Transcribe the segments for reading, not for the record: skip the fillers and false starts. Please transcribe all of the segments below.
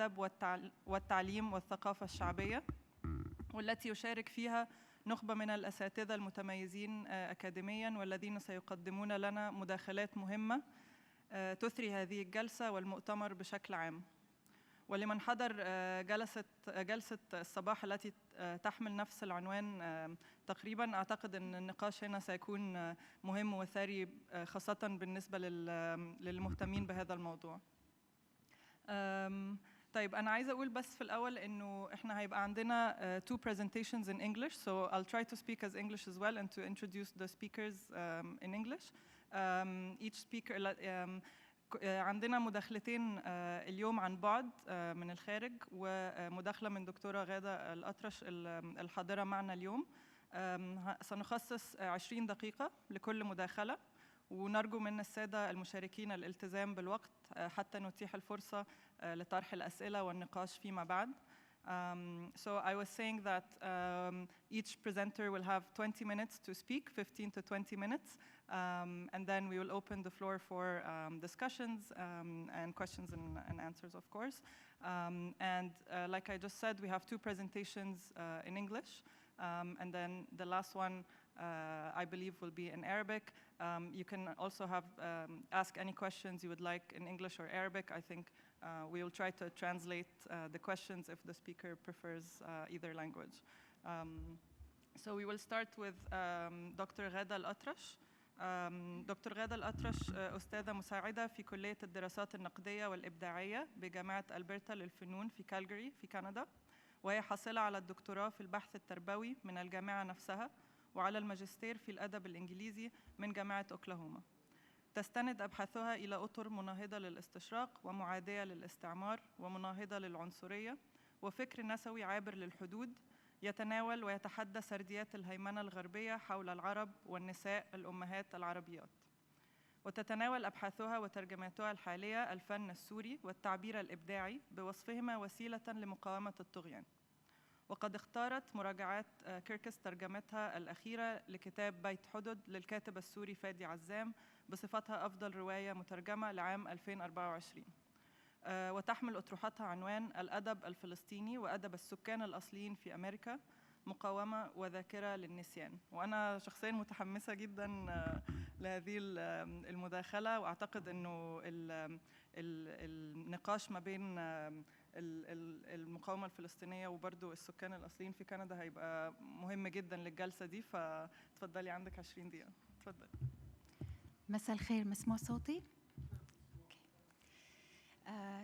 الأدب والتعليم والثقافة الشعبية، والتي يشارك فيها نخبة من الأساتذة المتميزين أكاديمياً والذين سيقدمون لنا مداخلات مهمة تثري هذه الجلسة والمؤتمر بشكل عام. ولمن حضر جلسة الصباح التي تحمل نفس العنوان تقريباً، أعتقد أن النقاش هنا سيكون مهم وثري خاصة بالنسبة للمهتمين بهذا الموضوع. طيب أنا عايزة أقول بس في الأول إنه إحنا هيبقى عندنا two presentations in English, so I'll try to speak as English as well and to introduce the speakers in English. Each speaker عندنا مداخلتين اليوم عن بعد من الخارج، ومداخلة من دكتورة غادة الأطرش الحاضرة معنا اليوم. سنخصص 20 دقيقة لكل مداخلة، ونرجو من السادة المشاركين الالتزام بالوقت حتى نتيح الفرصة لطرح الأسئلة والنقاش فيما بعد. So I was saying that each presenter will have 20 minutes to speak, 15 to 20 minutes, and then we will open the floor for discussions and questions and answers, of course. And like I just said, we have two presentations in English, and then the last one I believe will be in Arabic. You can also ask any questions you would like in English or Arabic. I think we will try to translate the questions if the speaker prefers either language. So we will start with Dr. غادة الأطرش. دكتور غادة الأطرش أستاذة مساعدة في كلية الدراسات النقدية والإبداعية بجامعة ألبرتا للفنون في كالجاري في كندا، وهي حاصلة على الدكتوراه في البحث التربوي من الجامعة نفسها، وعلى الماجستير في الأدب الإنجليزي من جامعة أوكلاهوما. تستند أبحاثها إلى أطر مناهضة للاستشراق ومعادية للاستعمار ومناهضة للعنصرية وفكر نسوي عابر للحدود، يتناول ويتحدى سرديات الهيمنة الغربية حول العرب والنساء الأمهات العربيات. وتتناول أبحاثها وترجماتها الحالية الفن السوري والتعبير الإبداعي بوصفهما وسيلة لمقاومة الطغيان. وقد اختارت مراجعات كيركس ترجمتها الأخيرة لكتاب بيت حدد للكاتب السوري فادي عزام بصفتها أفضل رواية مترجمة لعام 2024. وتحمل أطروحتها عنوان الأدب الفلسطيني وأدب السكان الأصليين في أمريكا، مقاومة وذاكرة للنسيان. وأنا شخصياً متحمسة جداً لهذه المداخلة، وأعتقد أنه النقاش ما بين المقاومة الفلسطينية وبرضو السكان الأصليين في كندا هيبقى مهم جداً للجلسة دي، فتفضلي عندك 20 دقيقة. تفضل. مساء الخير، مسموع صوتي؟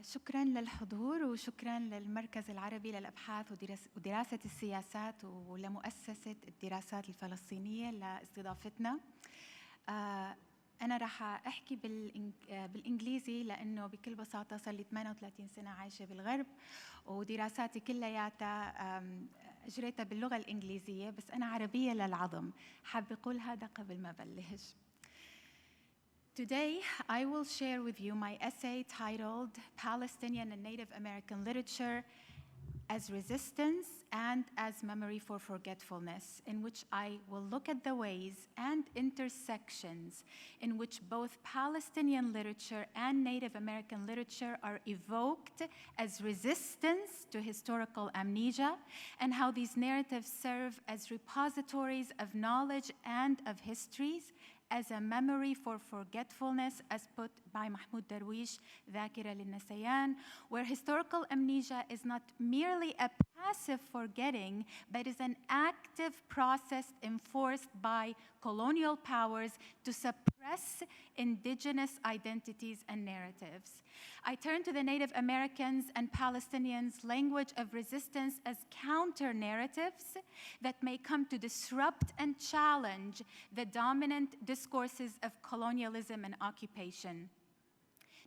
شكراً للحضور، وشكراً للمركز العربي للأبحاث ودراسة السياسات ولمؤسسة الدراسات الفلسطينية لاستضافتنا. أنا راح أحكي بالإنجليزي لأنه بكل بساطة صار لي 38 سنة عايشة بالغرب، ودراساتي كلياتها أجريتها باللغة الإنجليزية، بس أنا عربية للعظم. حابة أقول هذا قبل ما أبلش. Today, I will share with you my essay titled Palestinian and Native American Literature as Resistance and as Memory for Forgetfulness, in which I will look at the ways and intersections in which both Palestinian literature and Native American literature are evoked as resistance to historical amnesia, and how these narratives serve as repositories of knowledge and of histories as a memory for forgetfulness, as put by Mahmoud Darwish, ذاكرة للنسيان, where historical amnesia is not merely a passive forgetting, but is an active process enforced by colonial powers to suppress indigenous identities and narratives. I turn to the Native Americans and Palestinians' language of resistance as counter-narratives that may come to disrupt and challenge the dominant discourses of colonialism and occupation.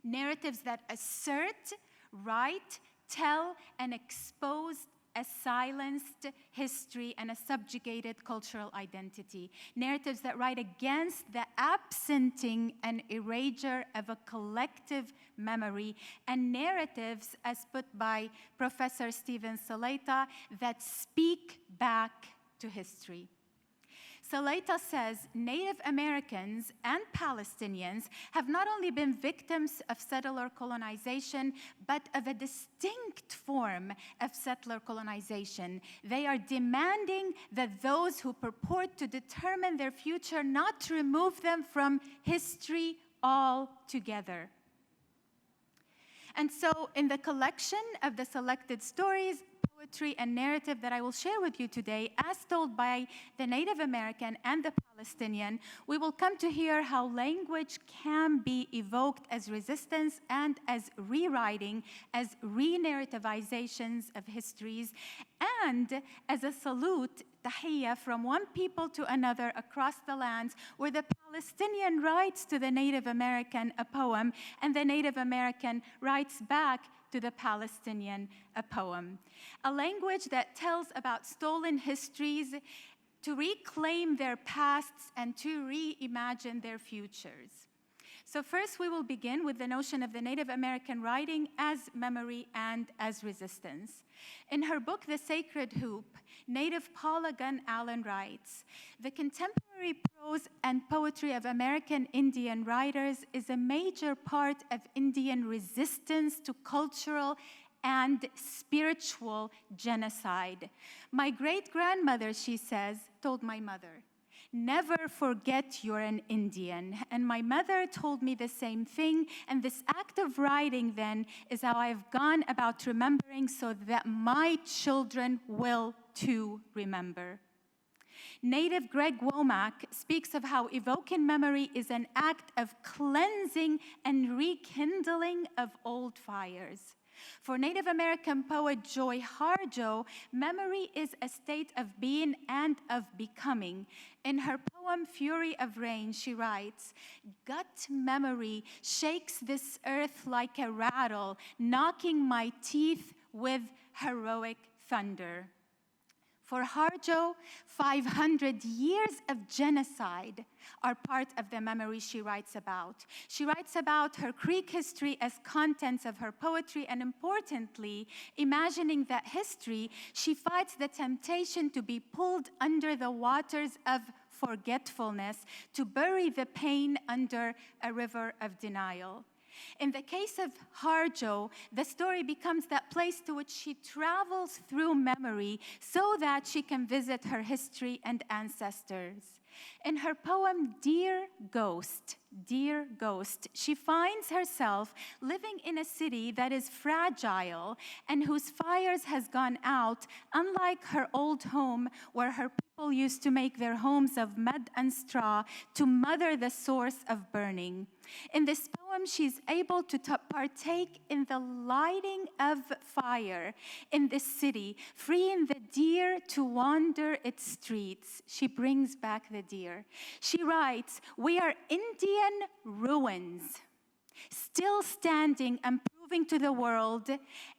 Narratives that assert, write, tell, and expose a silenced history and a subjugated cultural identity. Narratives that write against the absenting and erasure of a collective memory, and narratives, as put by Professor Steven Salaita, that speak back to history. Salaita says Native Americans and Palestinians have not only been victims of settler colonization, but of a distinct form of settler colonization. They are demanding that those who purport to determine their future not remove them from history altogether. And so in the collection of the selected stories, poetry, and narrative that I will share with you today, as told by the Native American and the Palestinian, we will come to hear how language can be evoked as resistance and as rewriting, as re-narrativizations of histories, and as a salute, tahiyya, from one people to another across the lands, where the Palestinian writes to the Native American a poem, and the Native American writes back to the Palestinian a poem. A language that tells about stolen histories to reclaim their pasts and to reimagine their futures. So first we will begin with the notion of the Native American writing as memory and as resistance. In her book, The Sacred Hoop, Native Paula Gunn Allen writes, "The contemporary prose and poetry of American Indian writers is a major part of Indian resistance to cultural and spiritual genocide. My great-grandmother," she says, told my mother, "never forget you're an Indian." And my mother told me the same thing, and this act of writing then is how I've gone about remembering so that my children will too remember. Native Greg Womack speaks of how evoking memory is an act of cleansing and rekindling of old fires. For Native American poet Joy Harjo, memory is a state of being and of becoming. In her poem Fury of Rain, she writes, "Gut memory shakes this earth like a rattle, knocking my teeth with heroic thunder." For Harjo, 500 years of genocide are part of the memory she writes about. She writes about her Creek history as contents of her poetry, and importantly, imagining that history, she fights the temptation to be pulled under the waters of forgetfulness, to bury the pain under a river of denial. In the case of Harjo, the story becomes that place to which she travels through memory so that she can visit her history and ancestors. In her poem, Dear Ghost, she finds herself living in a city that is fragile and whose fires has gone out, unlike her old home where her people used to make their homes of mud and straw to mother the source of burning. In this poem, she's able to partake in the lighting of fire in this city, freeing the deer to wander its streets. She brings back the deer. She writes, "We are Indian ruins, still standing and proving to the world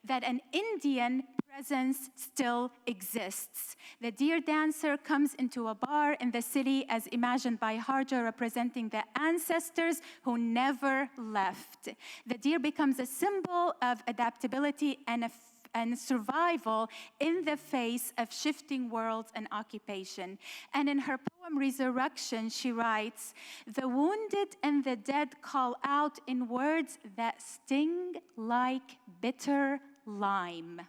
that an Indian presence still exists." The deer dancer comes into a bar in the city as imagined by Harjo, representing the ancestors who never left. The deer becomes a symbol of adaptability and survival in the face of shifting worlds and occupation. And in her poem Resurrection, she writes, "The wounded and the dead call out in words that sting like bitter lime."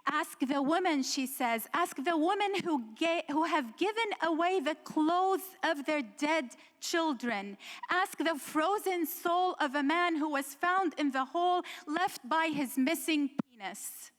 Ask the women, she says, ask the women who have given away the clothes of their dead children. Ask the frozen soul of a man who was found in the hole left by his missing penis.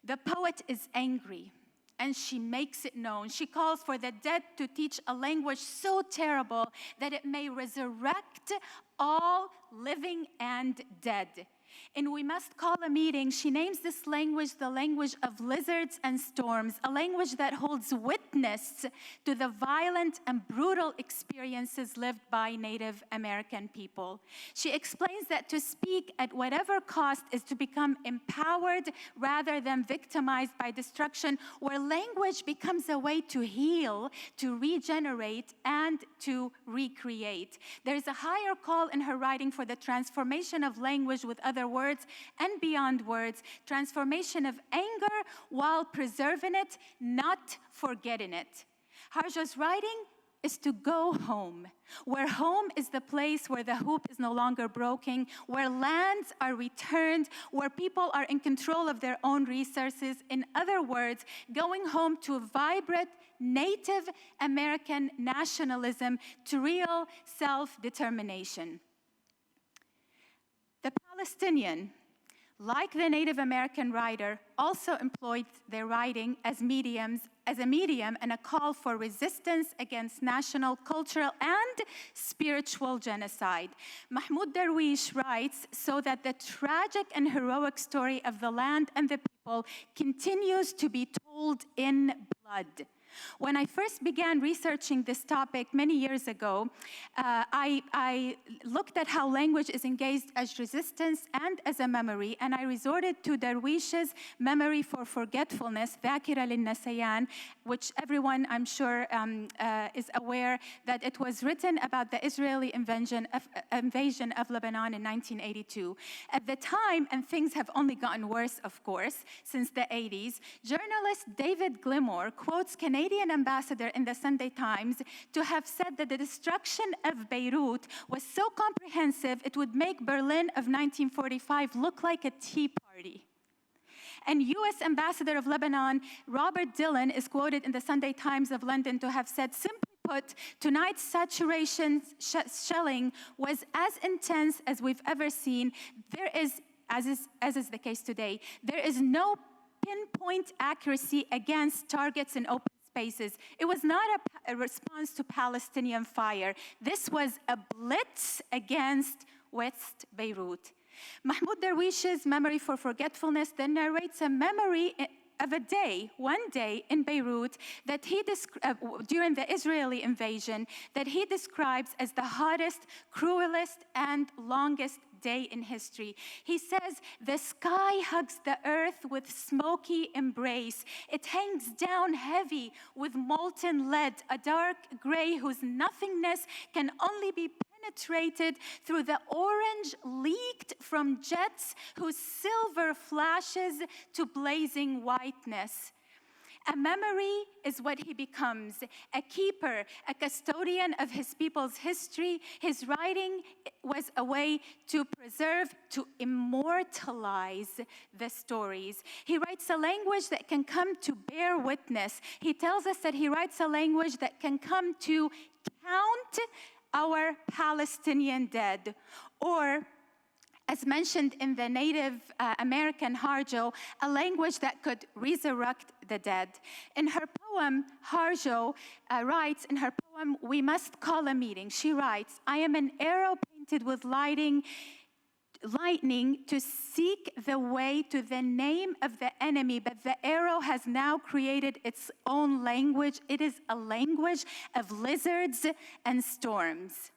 The poet is angry, and she makes it known. She calls for the dead to teach a language so terrible that it may resurrect all living and dead. In We Must Call a Meeting, she names this language the language of lizards and storms, a language that holds witness to the violent and brutal experiences lived by Native American people. She explains that to speak at whatever cost is to become empowered rather than victimized by destruction, where language becomes a way to heal, to regenerate, and to recreate. There is a higher call in her writing for the transformation of language with other words and beyond words, transformation of anger while preserving it, not forgetting it. Harjo's writing is to go home, where home is the place where the hoop is no longer broken, where lands are returned, where people are in control of their own resources. In other words, going home to vibrant Native American nationalism, to real self-determination. The Palestinian, like the Native American writer, also employed their writing as a medium and a call for resistance against national, cultural, and spiritual genocide. Mahmoud Darwish writes so that the tragic and heroic story of the land and the people continues to be told in blood. When I first began researching this topic many years ago, I looked at how language is engaged as resistance and as a memory, and I resorted to Darwish's Memory for Forgetfulness, ذاكرة للنسيان, which everyone, I'm sure, is aware that it was written about the Israeli invasion of Lebanon in 1982. At the time, and things have only gotten worse, of course, since the 80s, journalist David Gilmour quotes Canadian ambassador in the Sunday Times to have said that the destruction of Beirut was so comprehensive it would make Berlin of 1945 look like a tea party. And US Ambassador of Lebanon, Robert Dillon, is quoted in the Sunday Times of London to have said, simply put, tonight's saturation shelling was as intense as we've ever seen. There is, as is the case today, there is no pinpoint accuracy against targets in open spaces. It was not a response to Palestinian fire. This was a blitz against West Beirut. Mahmoud Darwish's Memory for Forgetfulness then narrates a memory of a day, one day in Beirut, that he during the Israeli invasion, that he describes as the hottest, cruelest, and longest day in history. He says, the sky hugs the earth with smoky embrace. It hangs down heavy with molten lead, a dark gray whose nothingness can only be penetrated through the orange leaked from jets whose silver flashes to blazing whiteness. A memory is what he becomes, a keeper, a custodian of his people's history. His writing was a way to preserve, to immortalize the stories. He writes a language that can come to bear witness. He tells us that he writes a language that can come to count our Palestinian dead, or, as mentioned in the Native American Harjo, a language that could resurrect the dead. In her poem, Harjo writes, in her poem, We Must Call a Meeting, she writes, I am an arrow painted with lightning to seek the way to the name of the enemy, but the arrow has now created its own language. It is a language of lizards and storms.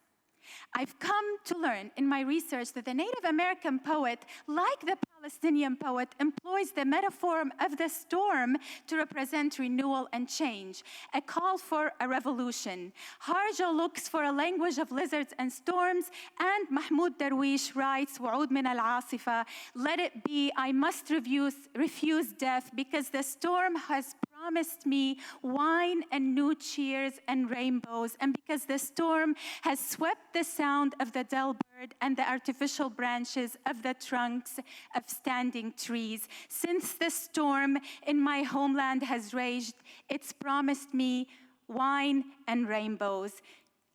I've come to learn in my research that the Native American poet, like the Palestinian poet, employs the metaphor of the storm to represent renewal and change, a call for a revolution. Harjo looks for a language of lizards and storms, and Mahmoud Darwish writes, وعود من العاصفة, let it be, I must refuse death, because the storm has promised me wine and new cheers and rainbows, and because the storm has swept the sound of the dull bird and the artificial branches of the trunks of standing trees. Since the storm in my homeland has raged, it's promised me wine and rainbows.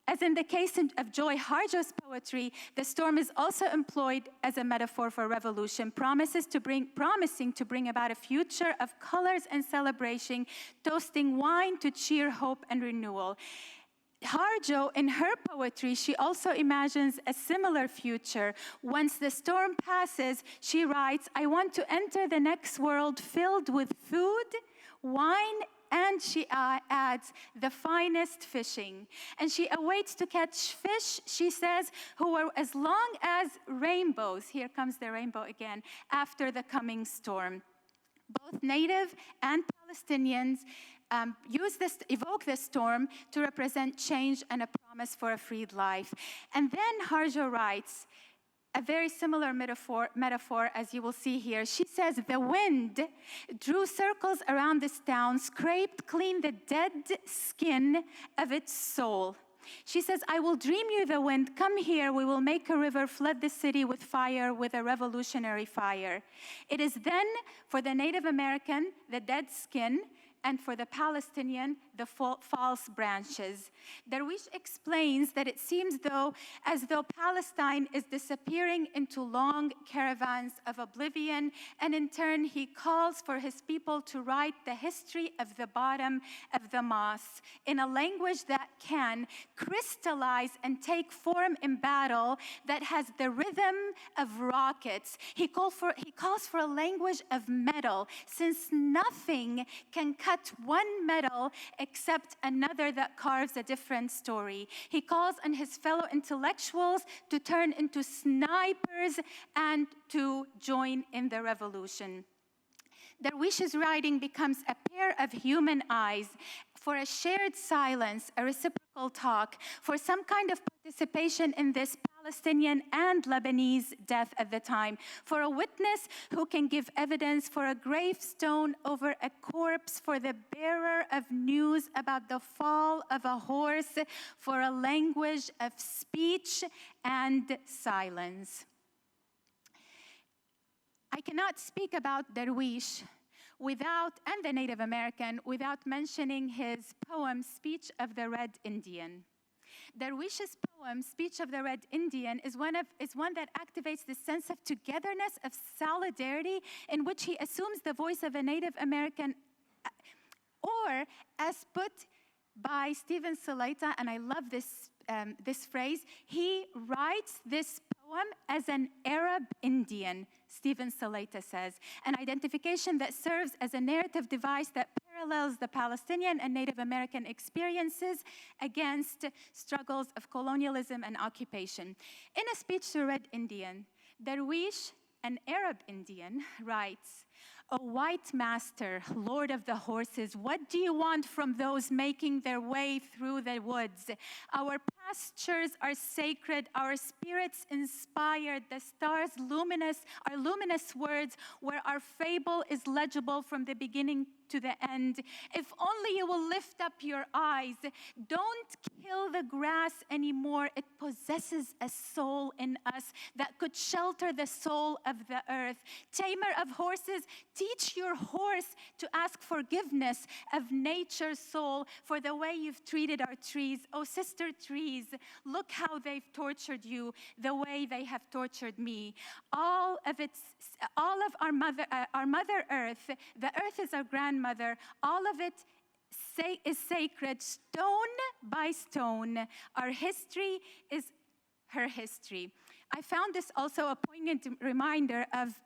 As in the case of Joy Harjo's poetry, the storm is also employed as a metaphor for revolution, promising to bring about a future of colors and celebration, toasting wine to cheer hope and renewal. Harjo, in her poetry, she also imagines a similar future. Once the storm passes, she writes, I want to enter the next world filled with food, wine, and she adds, the finest fishing. And she awaits to catch fish, she says, who are as long as rainbows. Here comes the rainbow again, after the coming storm. Both Native and Palestinians evoke the storm to represent change and a promise for a freed life. And then Harjo writes, a very similar metaphor as you will see here. She says, the wind drew circles around this town, scraped clean the dead skin of its soul. She says, I will dream you the wind, come here, we will make a river, flood the city with fire, with a revolutionary fire. It is then for the Native American, the dead skin, and for the Palestinian, the false branches. Darwish explains that it seems as though Palestine is disappearing into long caravans of oblivion, and in turn he calls for his people to write the history of the bottom of the moss in a language that can crystallize and take form in battle, that has the rhythm of rockets. He calls for a language of metal, since nothing can cut one metal except another that carves a different story. He calls on his fellow intellectuals to turn into snipers and to join in the revolution. Darwish's writing becomes a pair of human eyes for a shared silence, a reciprocal talk, for some kind of participation in this Palestinian and Lebanese death at the time, for a witness who can give evidence, for a gravestone over a corpse, for the bearer of news about the fall of a horse, for a language of speech and silence. I cannot speak about Darwish and the Native American without mentioning his poem, Speech of the Red Indian. Darwish's poem, Speech of the Red Indian, is one that activates the sense of togetherness, of solidarity, in which he assumes the voice of a Native American, or as put by Stephen Salaita, and I love this phrase, he writes this poem as an Arab Indian, Stephen Salaita says, an identification that serves as a narrative device that parallels the Palestinian and Native American experiences against struggles of colonialism and occupation. In a speech to a Red Indian, Darwish, an Arab Indian, writes, "O white master, lord of the horses, what do you want from those making their way through the woods? Our pastures are sacred, our spirits inspired, the stars luminous, our luminous words, where our fable is legible from the beginning to the end. If only you will lift up your eyes. Don't kill the grass anymore. It possesses a soul in us that could shelter the soul of the earth. Tamer of horses, teach your horse to ask forgiveness of nature's soul for the way you've treated our trees. Oh, sister trees, look how they've tortured you, the way they have tortured me. All of our mother earth, the earth is our grandmother, all of it is sacred, stone by stone. Our history is her history." I found this also a poignant reminder of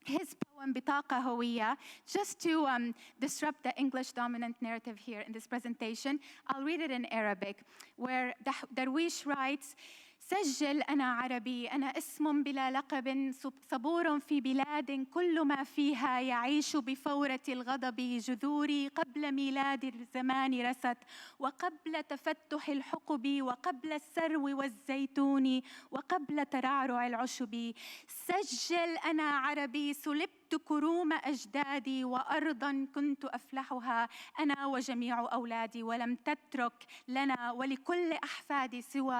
his poem بطاقة هوية, just to disrupt the English dominant narrative here in this presentation. I'll read it in Arabic, where Darwish writes, سجل أنا عربي أنا اسم بلا لقب صبور في بلاد كل ما فيها يعيش بفورة الغضب جذوري قبل ميلاد الزمان رست وقبل تفتح الحقب وقبل السرو والزيتون وقبل ترعرع العشب سجل أنا عربي سلبت كروم أجدادي وأرضاً كنت أفلحها أنا وجميع أولادي ولم تترك لنا ولكل أحفادي سوى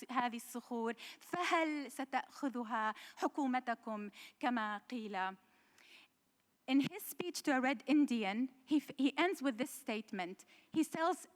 هذه الصخور فهل ستأخذها حكومتكم كما قيل. In his speech to a Red Indian, he ends with this statement. He tells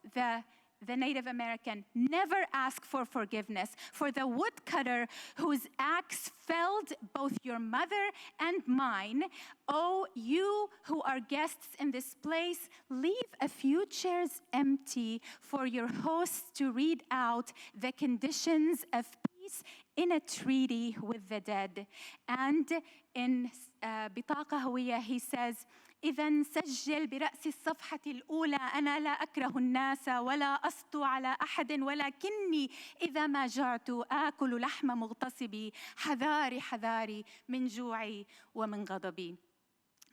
the Native American, never ask for forgiveness for the woodcutter whose axe felled both your mother and mine. Oh, you who are guests in this place, leave a few chairs empty for your hosts to read out the conditions of peace in a treaty with the dead. And in بطاقة هوية, he says, إذا سجل برأس الصفحة الأولى أنا لا أكره الناس ولا أسطو على أحد ولكني إذا ما جعت آكل لحم مغتصبي حذاري حذاري من جوعي ومن غضبي.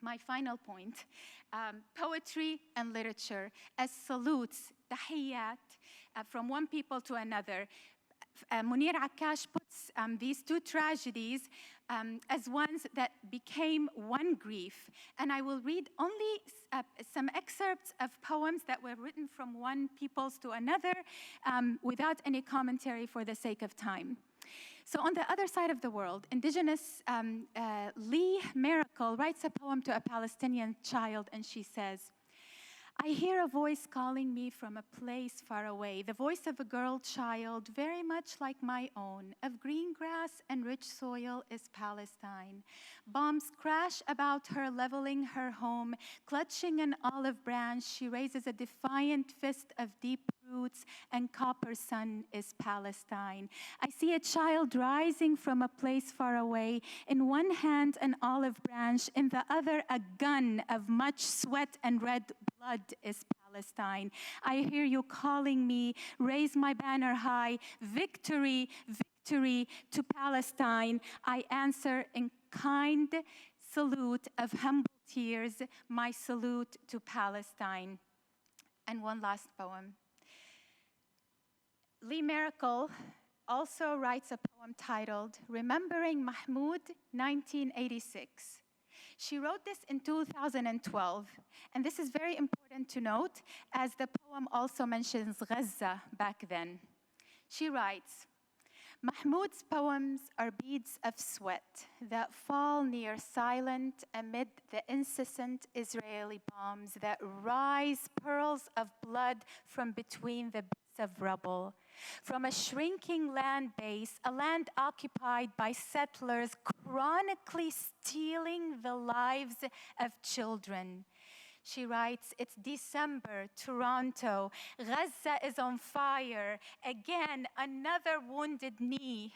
My final point, poetry and literature as salutes, تحيات, from one people to another. Munir Akkash puts these two tragedies as ones that became one grief. And I will read only some excerpts of poems that were written from one people's to another without any commentary for the sake of time. So on the other side of the world, indigenous Lee Miracle writes a poem to a Palestinian child, and she says, I hear a voice calling me from a place far away, the voice of a girl child very much like my own. Of green grass and rich soil is Palestine. Bombs crash about her, leveling her home. Clutching an olive branch, she raises a defiant fist of deep roots, and copper sun is Palestine. I see a child rising from a place far away. In one hand, an olive branch, in the other, a gun of much sweat and red blood is Palestine. I hear you calling me, raise my banner high, victory, victory to Palestine. I answer in kind salute of humble tears, my salute to Palestine. And one last poem. Lee Miracle also writes a poem titled Remembering Mahmoud, 1986. She wrote this in 2012, and this is very important to note, as the poem also mentions Gaza back then. She writes, Mahmoud's poems are beads of sweat that fall near silent amid the incessant Israeli bombs that rise pearls of blood from between the bits of rubble. From a shrinking land base, a land occupied by settlers chronically stealing the lives of children. She writes, it's December, Toronto. Gaza is on fire. Again, another wounded knee.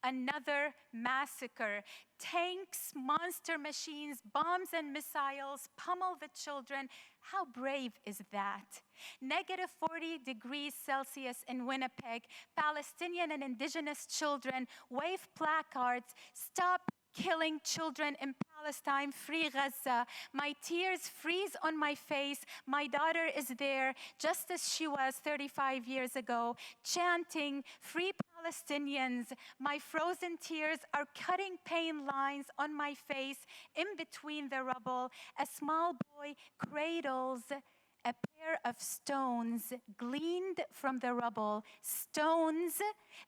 Another massacre. Tanks, monster machines, bombs and missiles pummel the children. How brave is that? Negative 40 degrees Celsius in Winnipeg. Palestinian and indigenous children wave placards. Stop killing children in Palestine, free Gaza. My tears freeze on my face. My daughter is there, just as she was 35 years ago, chanting, free Palestinians. My frozen tears are cutting pain lines on my face in between the rubble. A small boy cradles a pair of stones gleaned from the rubble, stones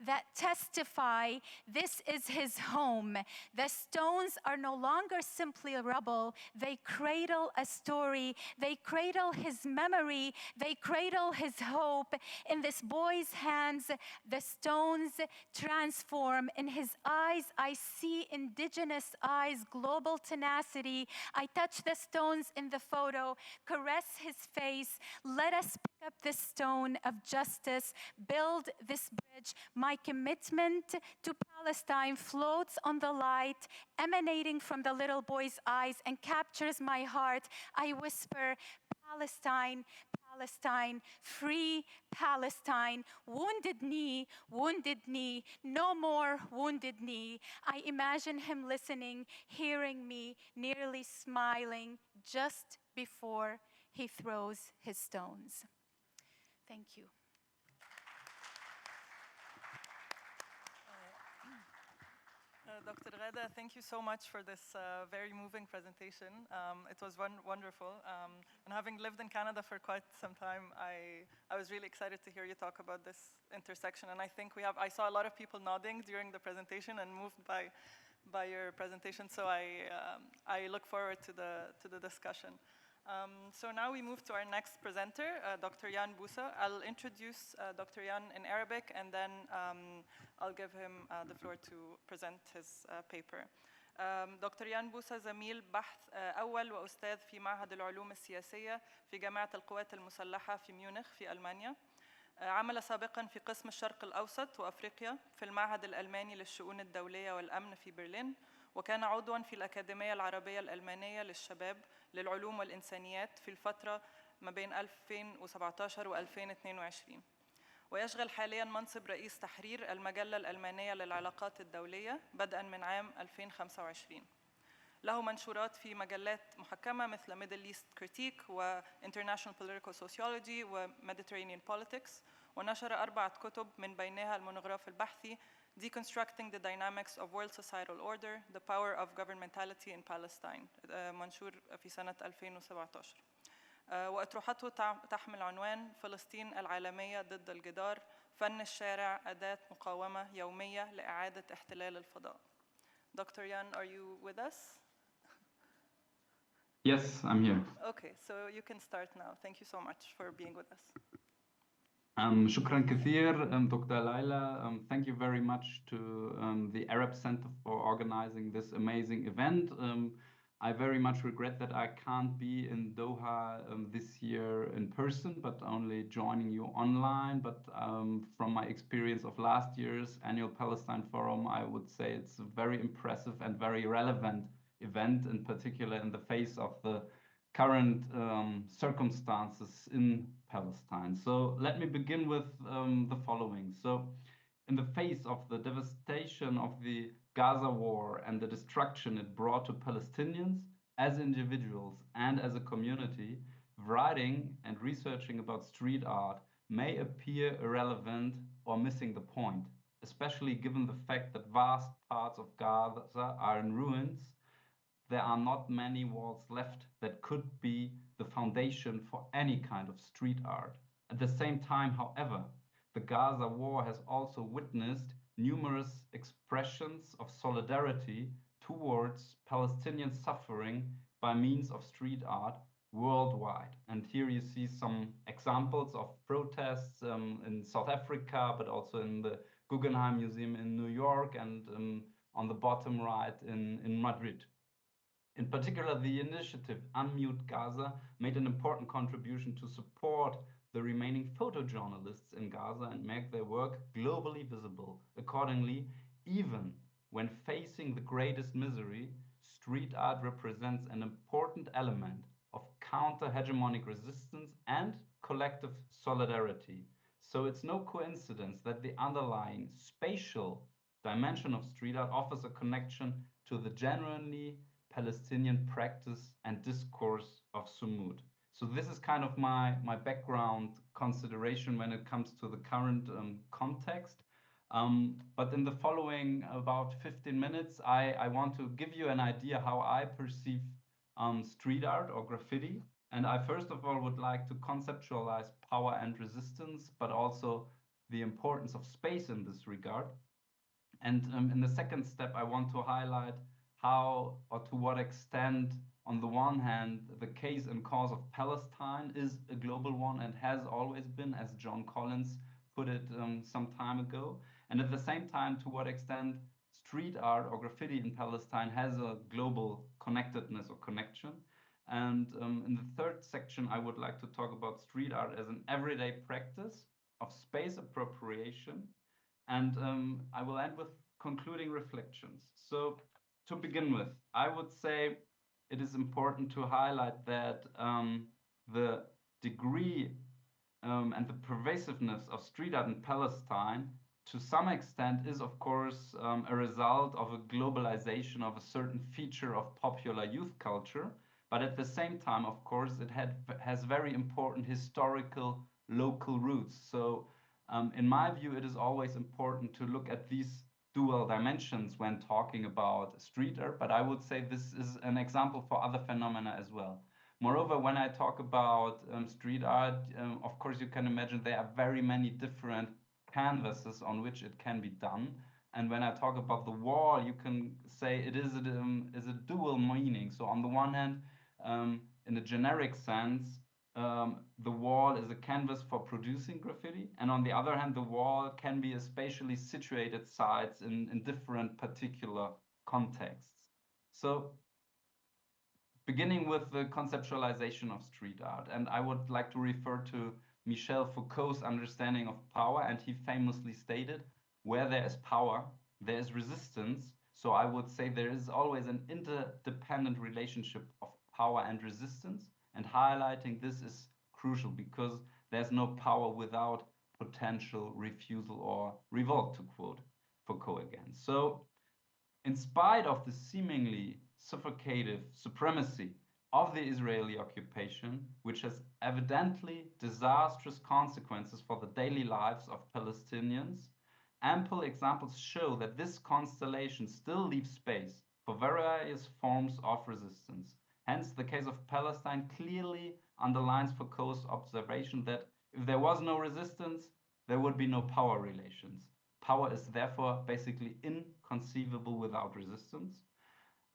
that testify this is his home. The stones are no longer simply rubble. They cradle a story. They cradle his memory. They cradle his hope. In this boy's hands, the stones transform. In his eyes, I see indigenous eyes, global tenacity. I touch the stones in the photo, caress his face. Let us pick up this stone of justice, build this bridge. My commitment to Palestine floats on the light, emanating from the little boy's eyes and captures my heart. I whisper, Palestine, Palestine, free Palestine, wounded knee, no more wounded knee. I imagine him listening, hearing me, nearly smiling just before he throws his stones. Thank you. Dr. غادة, thank you so much for this very moving presentation. It was wonderful. And having lived in Canada for quite some time, I was really excited to hear you talk about this intersection. And I think I saw a lot of people nodding during the presentation and moved by your presentation. So I look forward to the discussion. So now we move to our next presenter, Dr. Jan Boussa. I'll introduce Dr. Jan in Arabic, and then I'll give him the floor to present his paper. دكتور يان بوسا زميل بحث أول وأستاذ في معهد العلوم السياسية في جامعة القوات المسلحة في ميونخ في ألمانيا. عمل سابقاً في قسم الشرق الأوسط وأفريقيا في المعهد الألماني للشؤون الدولية والأمن في برلين، وكان عضواً في الأكاديمية العربية الألمانية للشباب للعلوم والإنسانيات في الفترة ما بين 2017 و 2022. ويشغل حالياً منصب رئيس تحرير المجلة الألمانية للعلاقات الدولية بدءاً من عام 2025. له منشورات في مجلات محكمة مثل Middle East Critique و International Political Sociology و Mediterranean Politics، ونشر 4 كتب من بينها المونوغراف البحثي Deconstructing the Dynamics of World Societal Order, The Power of Governmentality in Palestine منشور في سنة 2017. وأطروحته تحمل عنوان فلسطين العالمية ضد الجدار، فن الشارع أداة مقاومة يومية لإعادة احتلال الفضاء. Dr. Jan, are you with us? Yes, I'm here. Okay, so you can start now. Thank you so much for being with us. شكرا كثير Dr. Leyla. Thank you very much to the Arab Center for organizing this amazing event. I very much regret that I can't be in Doha this year in person, but only joining you online. But from my experience of last year's annual Palestine Forum, I would say it's a very impressive and very relevant event, in particular in the face of the current circumstances in Palestine. So let me begin with the following. So in the face of the devastation of the Gaza war and the destruction it brought to Palestinians as individuals and as a community, writing and researching about street art may appear irrelevant or missing the point, especially given the fact that vast parts of Gaza are in ruins. There are not many walls left that could be the foundation for any kind of street art. At the same time, however, the Gaza war has also witnessed numerous expressions of solidarity towards Palestinian suffering by means of street art worldwide. And here you see some examples of protests in South Africa, but also in the Guggenheim Museum in New York, and on the bottom right in Madrid. In particular, the initiative Unmute Gaza made an important contribution to support the remaining photojournalists in Gaza and make their work globally visible. Accordingly, even when facing the greatest misery, street art represents an important element of counter-hegemonic resistance and collective solidarity. So it's no coincidence that the underlying spatial dimension of street art offers a connection to the genuinely Palestinian practice and discourse of Sumud. So this is kind of my background consideration when it comes to the current context. But in the following about 15 minutes, I want to give you an idea how I perceive street art or graffiti. And I first of all would like to conceptualize power and resistance, but also the importance of space in this regard. And in the second step, I want to highlight how or to what extent, on the one hand, the case and cause of Palestine is a global one and has always been, as John Collins put it some time ago. And at the same time, to what extent street art or graffiti in Palestine has a global connectedness or connection. And in the third section, I would like to talk about street art as an everyday practice of space appropriation. And I will end with concluding reflections. So to begin with, I would say it is important to highlight that the degree and the pervasiveness of street art in Palestine to some extent is, of course, a result of a globalization of a certain feature of popular youth culture. But at the same time, of course, it has very important historical local roots. So in my view, it is always important to look at these dual dimensions when talking about street art, but I would say this is an example for other phenomena as well. Moreover, when I talk about street art, of course, you can imagine there are very many different canvases on which it can be done. And when I talk about the wall, you can say it is a dual meaning. So on the one hand, in a generic sense, the wall is a canvas for producing graffiti, and on the other hand, the wall can be a spatially situated sites in different particular contexts. So beginning with the conceptualization of street art, and I would like to refer to Michel Foucault's understanding of power, and he famously stated, where there is power, there is resistance. So I would say there is always an interdependent relationship of power and resistance, and highlighting this is crucial because there's no power without potential refusal or revolt, to quote Foucault again. So in spite of the seemingly suffocative supremacy of the Israeli occupation, which has evidently disastrous consequences for the daily lives of Palestinians, ample examples show that this constellation still leaves space for various forms of resistance. Hence, the case of Palestine clearly underlines Foucault's observation that if there was no resistance, there would be no power relations. Power is therefore basically inconceivable without resistance.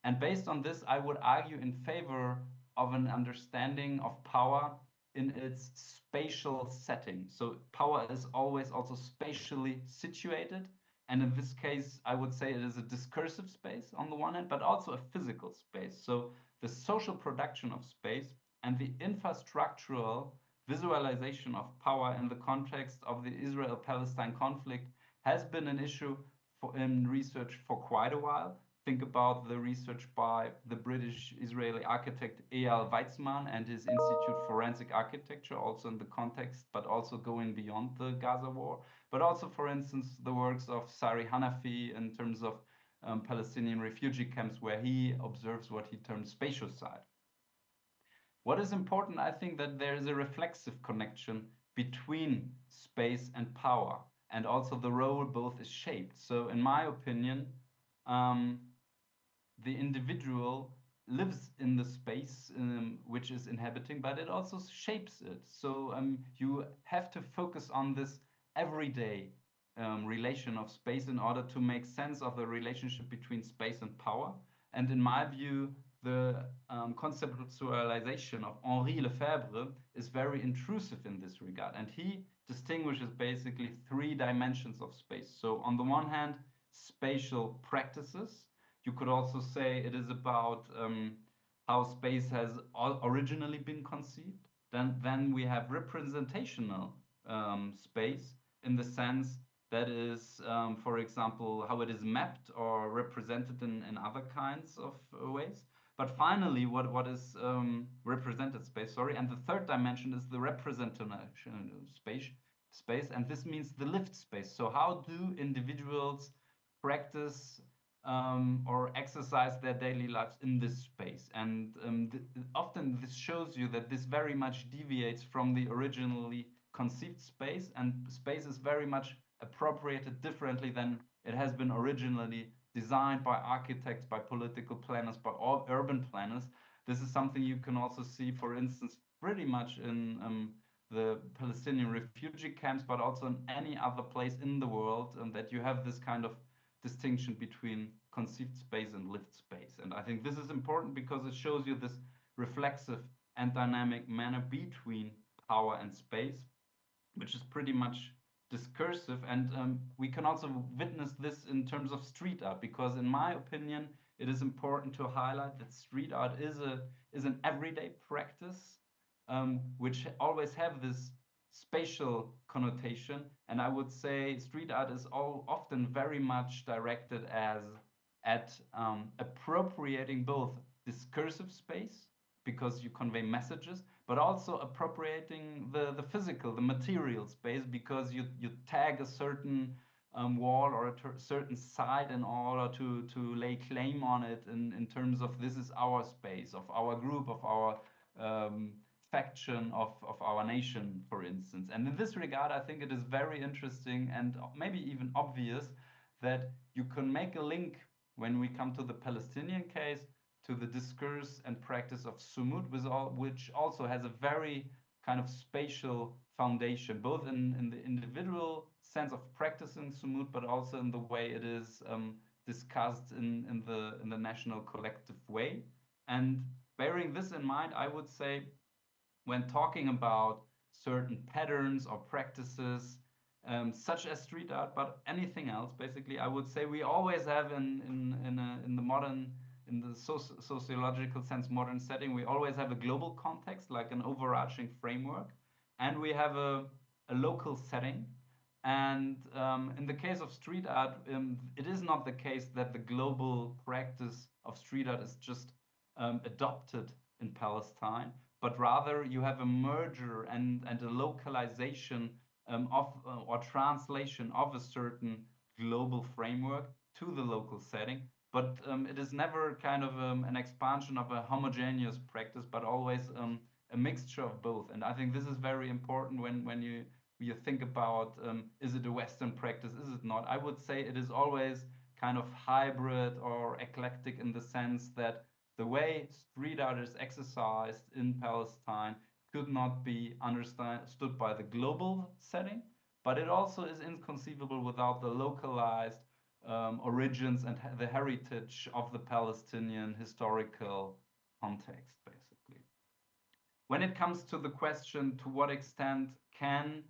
And based on this, I would argue in favor of an understanding of power in its spatial setting. So power is always also spatially situated. And in this case, I would say it is a discursive space on the one hand, but also a physical space. So the social production of space and the infrastructural visualization of power in the context of the Israel-Palestine conflict has been an issue in research for quite a while. Think about the research by the British-Israeli architect Eyal Weizmann and his Institute for Forensic Architecture, also in the context, but also going beyond the Gaza war. But also, for instance, the works of Sari Hanafi in terms of Palestinian refugee camps, where he observes what he terms spatiocide. What is important, I think, that there is a reflexive connection between space and power, and also the role both is shaped. So in my opinion, the individual lives in the space which is inhabiting, but it also shapes it. So you have to focus on this everyday relation of space in order to make sense of the relationship between space and power. And in my view, the conceptualization of Henri Lefebvre is very intrusive in this regard. And he distinguishes basically three dimensions of space. So on the one hand, spatial practices. You could also say it is about how space has originally been conceived. Then we have representational space in the sense that is, for example, how it is mapped or represented in other kinds of ways. But finally, what is represented space, and the third dimension is the representational space, and this means the lived space. So how do individuals practice or exercise their daily lives in this space? And often this shows you that this very much deviates from the originally conceived space, and space is very much appropriated differently than it has been originally designed by architects, by political planners, by all urban planners. This is something you can also see, for instance, pretty much in the Palestinian refugee camps, but also in any other place in the world, that you have this kind of distinction between conceived space and lived space. And I think this is important because it shows you this reflexive and dynamic manner between power and space, which is pretty much discursive. And we can also witness this in terms of street art, because in my opinion, it is important to highlight that street art is an everyday practice, which always have this spatial connotation. And I would say street art is often very much directed at appropriating both discursive space, because you convey messages, but also appropriating the physical, the material space, because you tag a certain wall or a certain site in order to lay claim on it in terms of this is our space, of our group, of our faction, of our nation, for instance. And in this regard, I think it is very interesting and maybe even obvious that you can make a link when we come to the Palestinian case to the discourse and practice of Sumud, which also has a very kind of spatial foundation, both in the individual sense of practicing Sumud, but also in the way it is discussed in the national collective way. And bearing this in mind, I would say, when talking about certain patterns or practices, such as street art, but anything else, basically, I would say we always have in the modern, in the sociological sense, modern setting, we always have a global context, like an overarching framework, and we have a local setting. And in the case of street art, it is not the case that the global practice of street art is just adopted in Palestine, but rather you have a merger and a localization of or translation of a certain global framework to the local setting. but it is never kind of an expansion of a homogeneous practice, but always a mixture of both. And I think this is very important when you think about, is it a Western practice, is it not? I would say it is always kind of hybrid or eclectic in the sense that the way street art is exercised in Palestine could not be understood by the global setting, but it also is inconceivable without the localized origins and the heritage of the Palestinian historical context, basically. When it comes to the question, to what extent can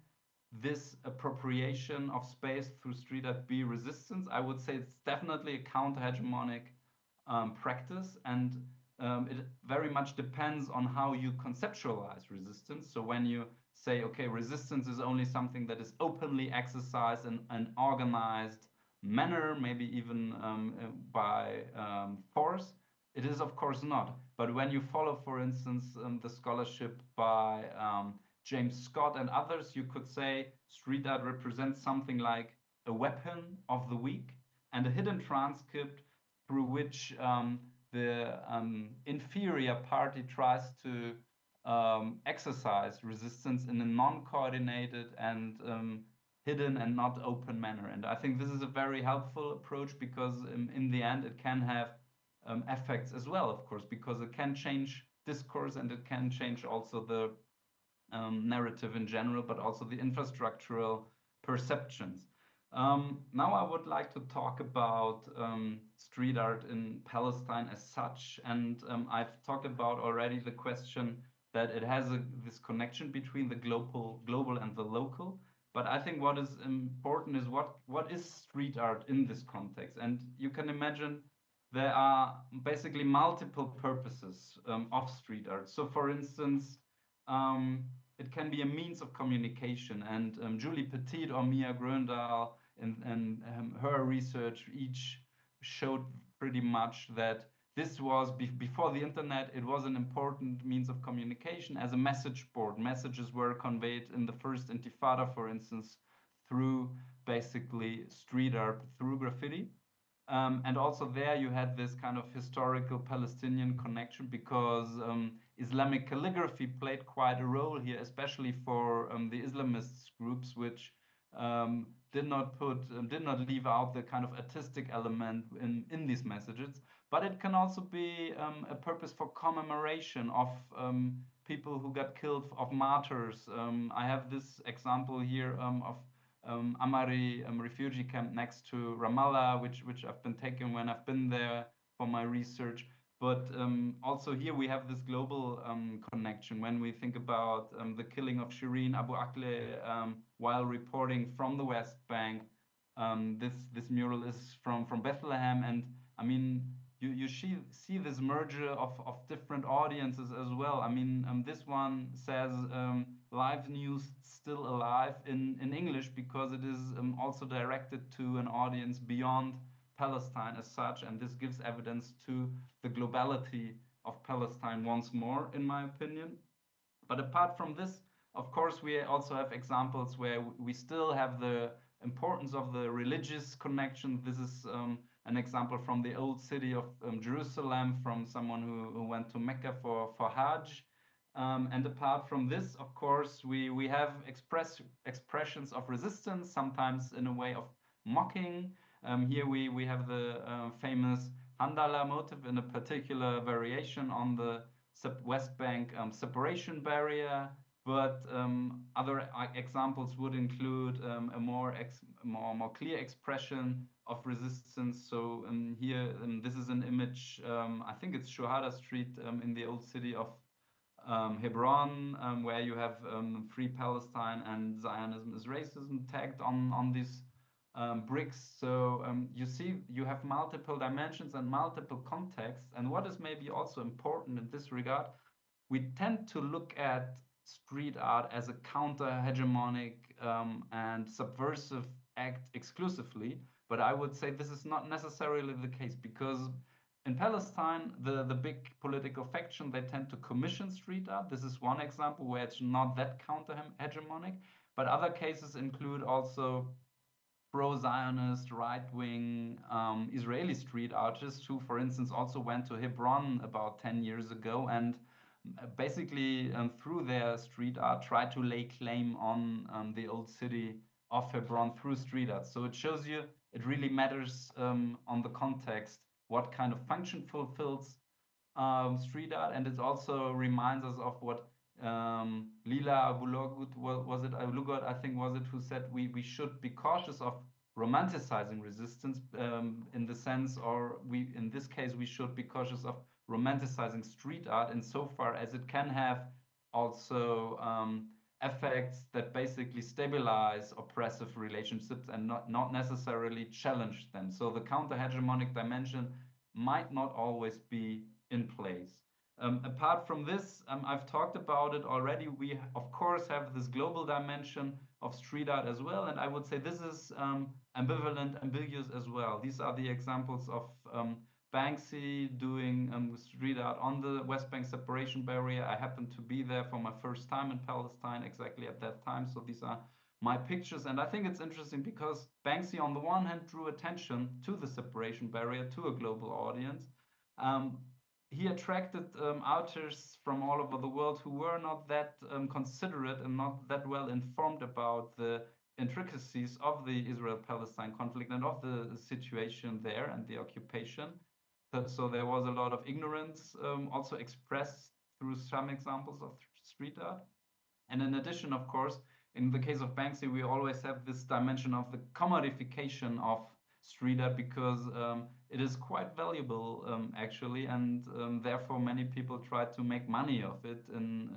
this appropriation of space through street art be resistance, I would say it's definitely a counter-hegemonic practice, and it very much depends on how you conceptualize resistance. So when you say, okay, resistance is only something that is openly exercised in an organized manner, maybe even by force, it is of course not. But when you follow, for instance, the scholarship by James Scott and others, you could say street art represents something like a weapon of the weak and a hidden transcript through which the inferior party tries to exercise resistance in a non-coordinated and hidden and not open manner. And I think this is a very helpful approach because in the end it can have effects as well, of course, because it can change discourse and it can change also the narrative in general, but also the infrastructural perceptions. Now I would like to talk about street art in Palestine as such, and I've talked about already the question that it has this connection between the global and the local. But I think what is important is what is street art in this context, and you can imagine there are basically multiple purposes of street art. So, for instance, it can be a means of communication, and Julie Petit or Mia Gröndal in her research each showed pretty much that this was, before the internet, it was an important means of communication as a message board. Messages were conveyed in the first Intifada, for instance, through basically street art, through graffiti. And also there you had this kind of historical Palestinian connection because Islamic calligraphy played quite a role here, especially for the Islamist groups, which did not leave out the kind of artistic element in these messages. But it can also be a purpose for commemoration of people who got killed, of martyrs. I have this example here of Amari refugee camp next to Ramallah, which I've been taking when I've been there for my research. But also here we have this global connection when we think about the killing of Shireen Abu Akleh while reporting from the West Bank. This mural is from Bethlehem, and I mean you see this merger of different audiences as well. I mean this one says live news still alive in English because it is also directed to an audience beyond Palestine as such, and this gives evidence to the globality of Palestine once more, in my opinion. But apart from this, of course, we also have examples where we still have the importance of the religious connection. This is an example from the old city of Jerusalem, from someone who went to Mecca for Hajj. And apart from this, of course, we have expressions of resistance, sometimes in a way of mocking. Here we have the famous Handala motif in a particular variation on the West Bank separation barrier. But other examples would include a more clear expression of resistance. So here, this is an image, I think it's Shuhada Street in the old city of Hebron, where you have Free Palestine and Zionism is racism tagged on these bricks. So you see, you have multiple dimensions and multiple contexts. And what is maybe also important in this regard, we tend to look at street art as a counter-hegemonic and subversive act exclusively, but I would say this is not necessarily the case, because in Palestine, the big political faction, they tend to commission street art. This is one example where it's not that counter-hegemonic, but other cases include also pro-Zionist, right-wing Israeli street artists who, for instance, also went to Hebron about 10 years ago and basically through their street art tried to lay claim on the old city of Hebron through street art. So it shows you it really matters on the context what kind of function fulfills street art, and it also reminds us of what Lila Bulogut, was it Lugot, I think was it, who said we should be cautious of romanticizing resistance in the sense, or we in this case we should be cautious of romanticizing street art insofar as it can have also effects that basically stabilize oppressive relationships and not necessarily challenge them. So the counter-hegemonic dimension might not always be in place. Apart from this, I've talked about it already. We, of course, have this global dimension of street art as well. And I would say this is ambivalent, ambiguous as well. These are the examples of Banksy doing street art on the West Bank separation barrier. I happened to be there for my first time in Palestine exactly at that time. So these are my pictures. And I think it's interesting because Banksy, on the one hand, drew attention to the separation barrier, to a global audience. He attracted artists from all over the world who were not that considerate and not that well informed about the intricacies of the Israel-Palestine conflict and of the situation there and the occupation. So there was a lot of ignorance also expressed through some examples of street art. And in addition, of course, in the case of Banksy, we always have this dimension of the commodification of street art because it is quite valuable actually, and therefore many people try to make money of it in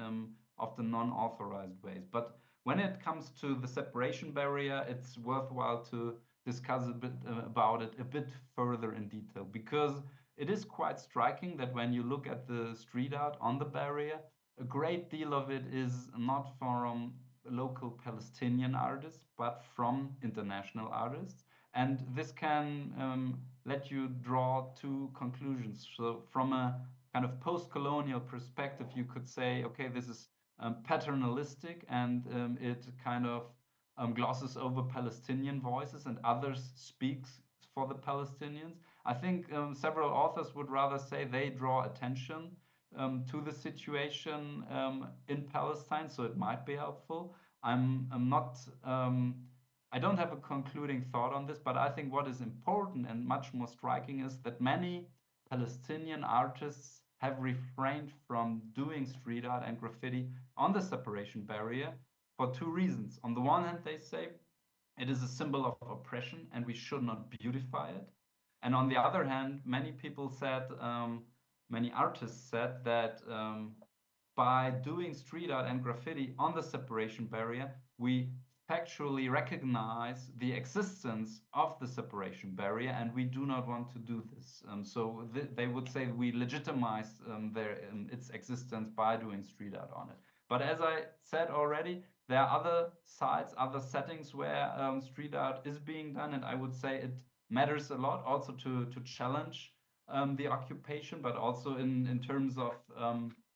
often non-authorized ways. But when it comes to the separation barrier, it's worthwhile to discuss a bit about it a bit further in detail, because it is quite striking that when you look at the street art on the barrier, a great deal of it is not from local Palestinian artists, but from international artists. And this can let you draw two conclusions. So from a kind of post-colonial perspective, you could say, okay, this is paternalistic, and it kind of glosses over Palestinian voices and others speaks for the Palestinians. I think several authors would rather say they draw attention to the situation in Palestine, so it might be helpful. I'm not I don't have a concluding thought on this, but I think what is important and much more striking is that many Palestinian artists have refrained from doing street art and graffiti on the separation barrier for two reasons. On the one hand, they say it is a symbol of oppression and we should not beautify it. And on the other hand, many people said, many artists said that by doing street art and graffiti on the separation barrier, we factually recognize the existence of the separation barrier, and we do not want to do this. So they would say we legitimize its existence by doing street art on it. But as I said already, there are other sites, other settings where street art is being done, and I would say it matters a lot also to challenge the occupation, but also in terms of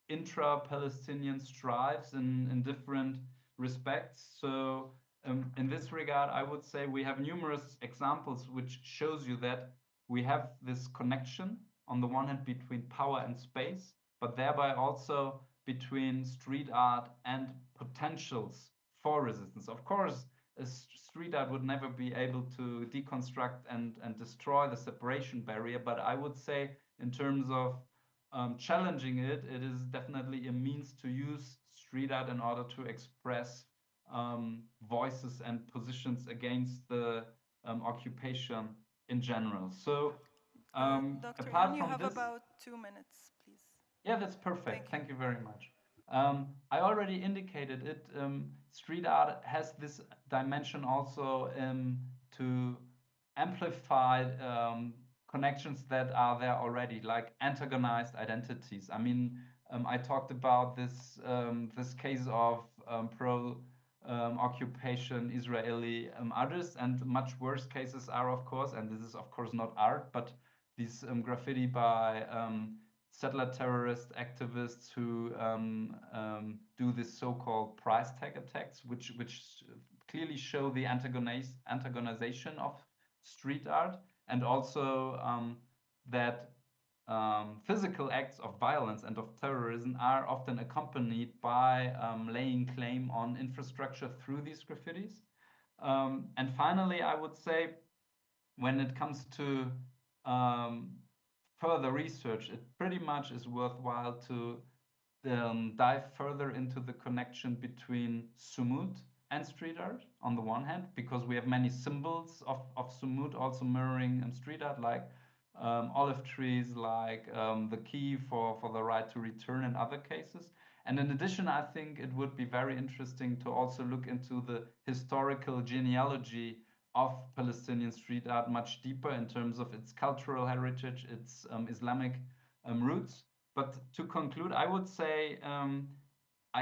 intra-Palestinian strives in different respects. So in this regard, I would say we have numerous examples which shows you that we have this connection on the one hand between power and space, but thereby also between street art and potentials for resistance. Of course, a street art would never be able to deconstruct and destroy the separation barrier, but I would say in terms of challenging it, it is definitely a means to use street art in order to express voices and positions against the occupation in general. So Dr. apart Yan, you from have this, about 2 minutes, please. yeah, that's perfect. Thank you very much. I already indicated it. Street art has this dimension also to amplify connections that are there already, like antagonized identities. I mean, I talked about this this case of pro occupation Israeli artists, and much worse cases are, of course, and this is of course not art, but these graffiti by settler terrorist activists who do this so-called price tag attacks, which clearly show the antagonization of street art, and also that physical acts of violence and of terrorism are often accompanied by laying claim on infrastructure through these graffitis. And finally, I would say, when it comes to further research, it pretty much is worthwhile to dive further into the connection between sumud and street art on the one hand, because we have many symbols of sumud also mirroring street art, like olive trees, like the key for the right to return in other cases. And in addition, I think it would be very interesting to also look into the historical genealogy of Palestinian street art much deeper in terms of its cultural heritage, its Islamic roots. But to conclude, I would say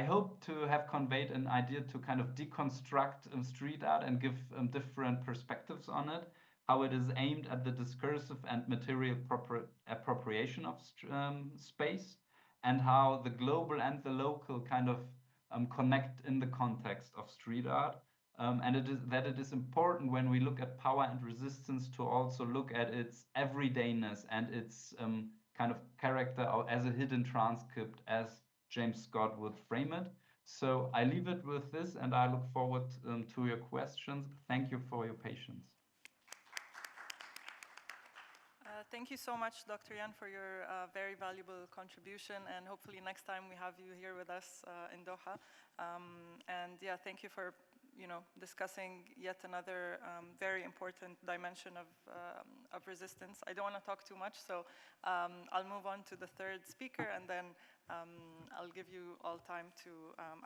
I hope to have conveyed an idea to kind of deconstruct street art and give different perspectives on it, how it is aimed at the discursive and material appropriation of space, and how the global and the local kind of connect in the context of street art. And it is important when we look at power and resistance to also look at its everydayness and its kind of character as a hidden transcript, as James Scott would frame it. So I leave it with this, and I look forward to your questions. Thank you for your patience. Thank you so much, Dr. Jan, for your very valuable contribution, and hopefully next time we have you here with us in Doha. And yeah, thank you for discussing yet another very important dimension of resistance. I don't want to talk too much, so I'll move on to the third speaker, and then I'll give you all time to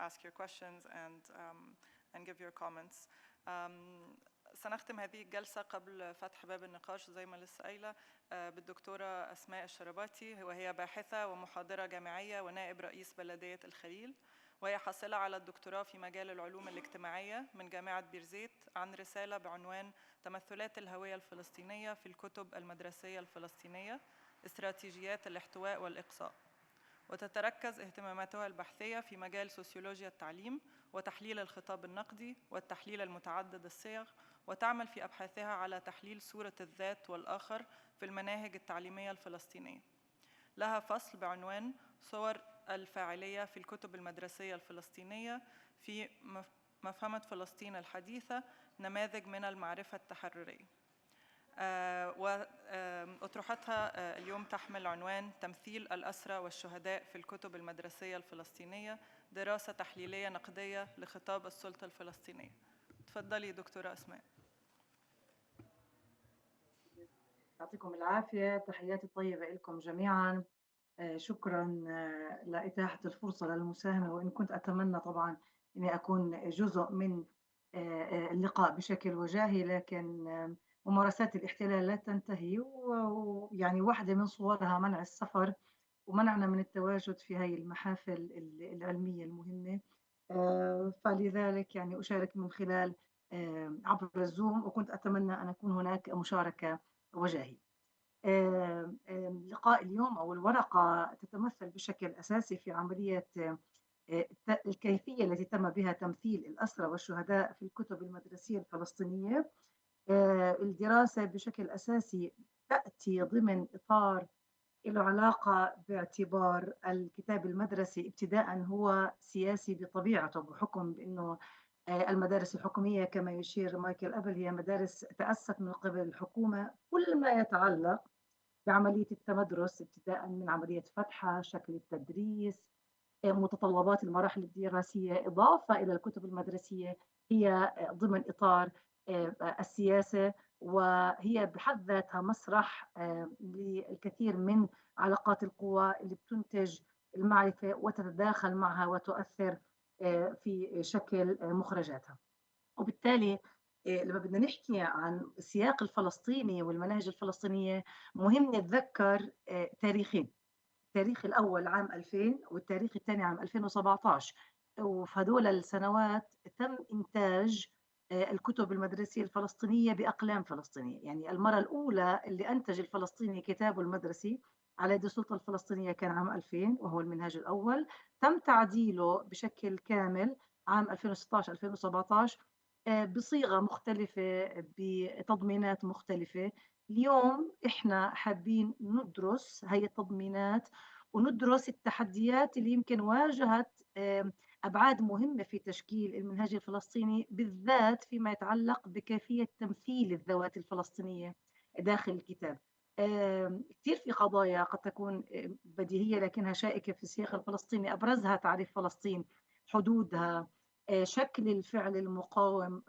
ask your questions and give your comments. سنختم هذه الجلسة قبل فتح باب النقاش زي ما لسه قايلة بالدكتورة أسماء الشرباتي، وهي باحثة ومحاضرة جامعية ونائب رئيس بلدية الخليل، وهي حاصلة على الدكتوراه في مجال العلوم الاجتماعية من جامعة بيرزيت عن رسالة بعنوان تمثلات الهوية الفلسطينية في الكتب المدرسية الفلسطينية، استراتيجيات الاحتواء والإقصاء. وتتركز اهتماماتها البحثية في مجال سوسيولوجيا التعليم وتحليل الخطاب النقدي والتحليل المتعدد الصيغ، وتعمل في أبحاثها على تحليل صورة الذات والآخر في المناهج التعليمية الفلسطينية. لها فصل بعنوان صور الفاعلية في الكتب المدرسية الفلسطينية في مفهمة فلسطين الحديثة، نماذج من المعرفة التحررية. وأطروحتها اليوم تحمل عنوان تمثيل الأسرى والشهداء في الكتب المدرسية الفلسطينية، دراسة تحليلية نقدية لخطاب السلطة الفلسطينية. تفضلي دكتورة أسماء. يعطيكم العافية، تحياتي الطيبة لكم جميعا. شكرا لإتاحة الفرصة للمساهمة، وإن كنت أتمنى طبعا أني أكون جزء من اللقاء بشكل وجاهي، لكن ممارسات الاحتلال لا تنتهي، ويعني واحدة من صورها منع السفر ومنعنا من التواجد في هذه المحافل العلمية المهمة. فلذلك يعني أشارك من خلال عبر الزوم، وكنت أتمنى أن أكون هناك مشاركة وجاهي. لقاء اليوم أو الورقة تتمثل بشكل أساسي في عملية الكيفية التي تم بها تمثيل الأسرى والشهداء في الكتب المدرسية الفلسطينية. الدراسة بشكل أساسي تأتي ضمن إطار له علاقة باعتبار الكتاب المدرسي ابتداء هو سياسي بطبيعته، بحكم بأنه المدارس الحكومية كما يشير مايكل أبل هي مدارس تأسست من قبل الحكومة. كل ما يتعلق بعملية التمدرس ابتداء من عملية فتحها، شكل التدريس، متطلبات المراحل الدراسية، إضافة إلى الكتب المدرسية، هي ضمن إطار السياسة، وهي بحد ذاتها مسرح للكثير من علاقات القوى اللي بتنتج المعرفة وتتداخل معها وتؤثر في شكل مخرجاتها. وبالتالي لما بدنا نحكي عن السياق الفلسطيني والمناهج الفلسطينية، مهم نتذكر تاريخين. التاريخ الأول عام 2000 والتاريخ الثاني عام 2017، وفي هذول السنوات تم إنتاج الكتب المدرسية الفلسطينية بأقلام فلسطينية. يعني المرة الأولى اللي أنتج الفلسطيني كتابه المدرسي على يد السلطة الفلسطينية كان عام 2000، وهو المنهاج الأول. تم تعديله بشكل كامل عام 2016-2017 بصيغة مختلفة، بتضمينات مختلفة. اليوم إحنا حابين ندرس هاي التضمينات وندرس التحديات اللي يمكن واجهت أبعاد مهمة في تشكيل المنهج الفلسطيني، بالذات فيما يتعلق بكيفية تمثيل الذوات الفلسطينية داخل الكتاب. كتير في قضايا قد تكون بديهية لكنها شائكة في السياق الفلسطيني، أبرزها تعريف فلسطين، حدودها، شكل الفعل المقاوم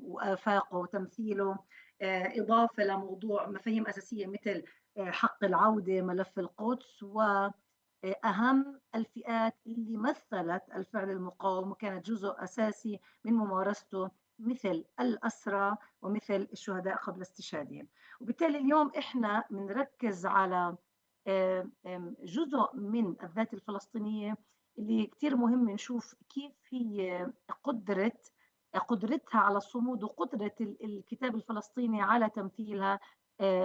وآفاقه وتمثيله، إضافة لموضوع مفاهيم أساسية مثل حق العودة، ملف القدس، وأهم الفئات اللي مثلت الفعل المقاوم وكانت جزء أساسي من ممارسته، مثل الأسرى ومثل الشهداء قبل استشهادهم. وبالتالي اليوم إحنا بنركز على جزء من الذات الفلسطينية اللي كتير مهم نشوف كيف هي قدرتها على الصمود وقدرة الكتاب الفلسطيني على تمثيلها،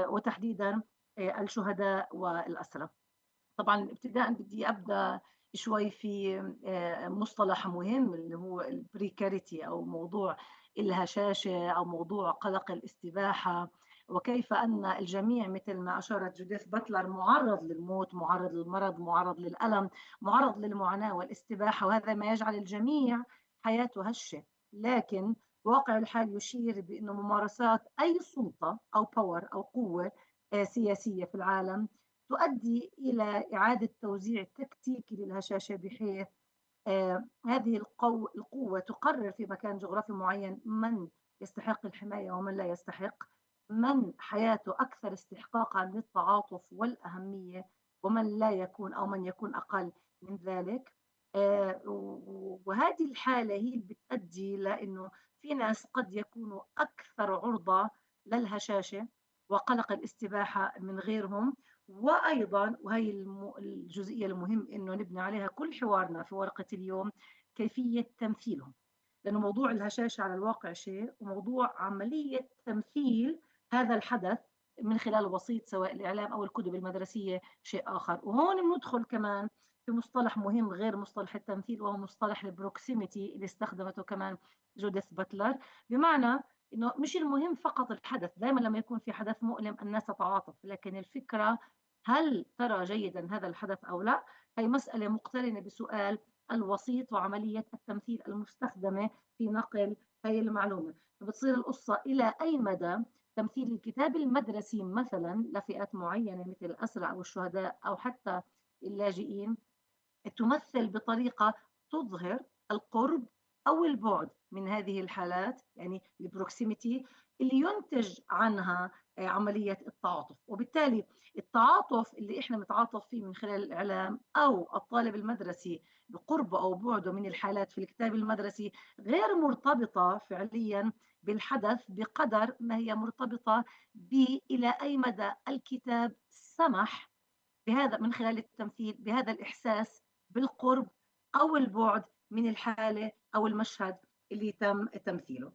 وتحديدا الشهداء والأسرى. طبعا ابتداء بدي أبدأ شوي في مصطلح مهم اللي هو البريكاريتي، أو موضوع الهشاشة، أو موضوع قلق الاستباحة، وكيف أن الجميع مثل ما أشارت جوديث باتلر معرض للموت، معرض للمرض، معرض للألم، معرض للمعاناة والاستباحة، وهذا ما يجعل الجميع حياته هشة. لكن واقع الحال يشير بأن ممارسات أي سلطة أو باور أو قوة سياسية في العالم تؤدي إلى إعادة توزيع تكتيكي للهشاشة، بحيث هذه القوة تقرر في مكان جغرافي معين من يستحق الحماية ومن لا يستحق، من حياته أكثر استحقاقا للتعاطف والأهمية ومن لا يكون، أو من يكون أقل من ذلك. وهذه الحالة هي اللي بتؤدي لأنه في ناس قد يكونوا أكثر عرضة للهشاشة وقلق الاستباحة من غيرهم. وأيضا، وهي الجزئية المهم إنه نبني عليها كل حوارنا في ورقة اليوم، كيفية تمثيلهم، لأنه موضوع الهشاشة على الواقع شيء، وموضوع عملية تمثيل هذا الحدث من خلال وسيط سواء الإعلام أو الكتب المدرسية شيء آخر. وهون بندخل كمان في مصطلح مهم غير مصطلح التمثيل، وهو مصطلح البروكسيميتي اللي استخدمته كمان جوديث باتلر، بمعنى إنه مش المهم فقط الحدث. دائما لما يكون في حدث مؤلم الناس تتعاطف، لكن الفكرة هل ترى جيدا هذا الحدث أو لا؟ هي مسألة مقترنة بسؤال الوسيط وعملية التمثيل المستخدمة في نقل هي المعلومة. فبتصير القصة إلى أي مدى تمثيل الكتاب المدرسي مثلا لفئات معينة مثل الأسرى أو الشهداء أو حتى اللاجئين تمثل بطريقة تظهر القرب أو البعد من هذه الحالات، يعني البروكسيميتي اللي ينتج عنها عملية التعاطف. وبالتالي التعاطف اللي إحنا نتعاطف فيه من خلال الإعلام أو الطالب المدرسي بقربه أو بعده من الحالات في الكتاب المدرسي غير مرتبطة فعليا بالحدث بقدر ما هي مرتبطة إلى أي مدى الكتاب سمح بهذا من خلال التمثيل بهذا الإحساس بالقرب أو البعد من الحالة أو المشهد اللي تم تمثيله.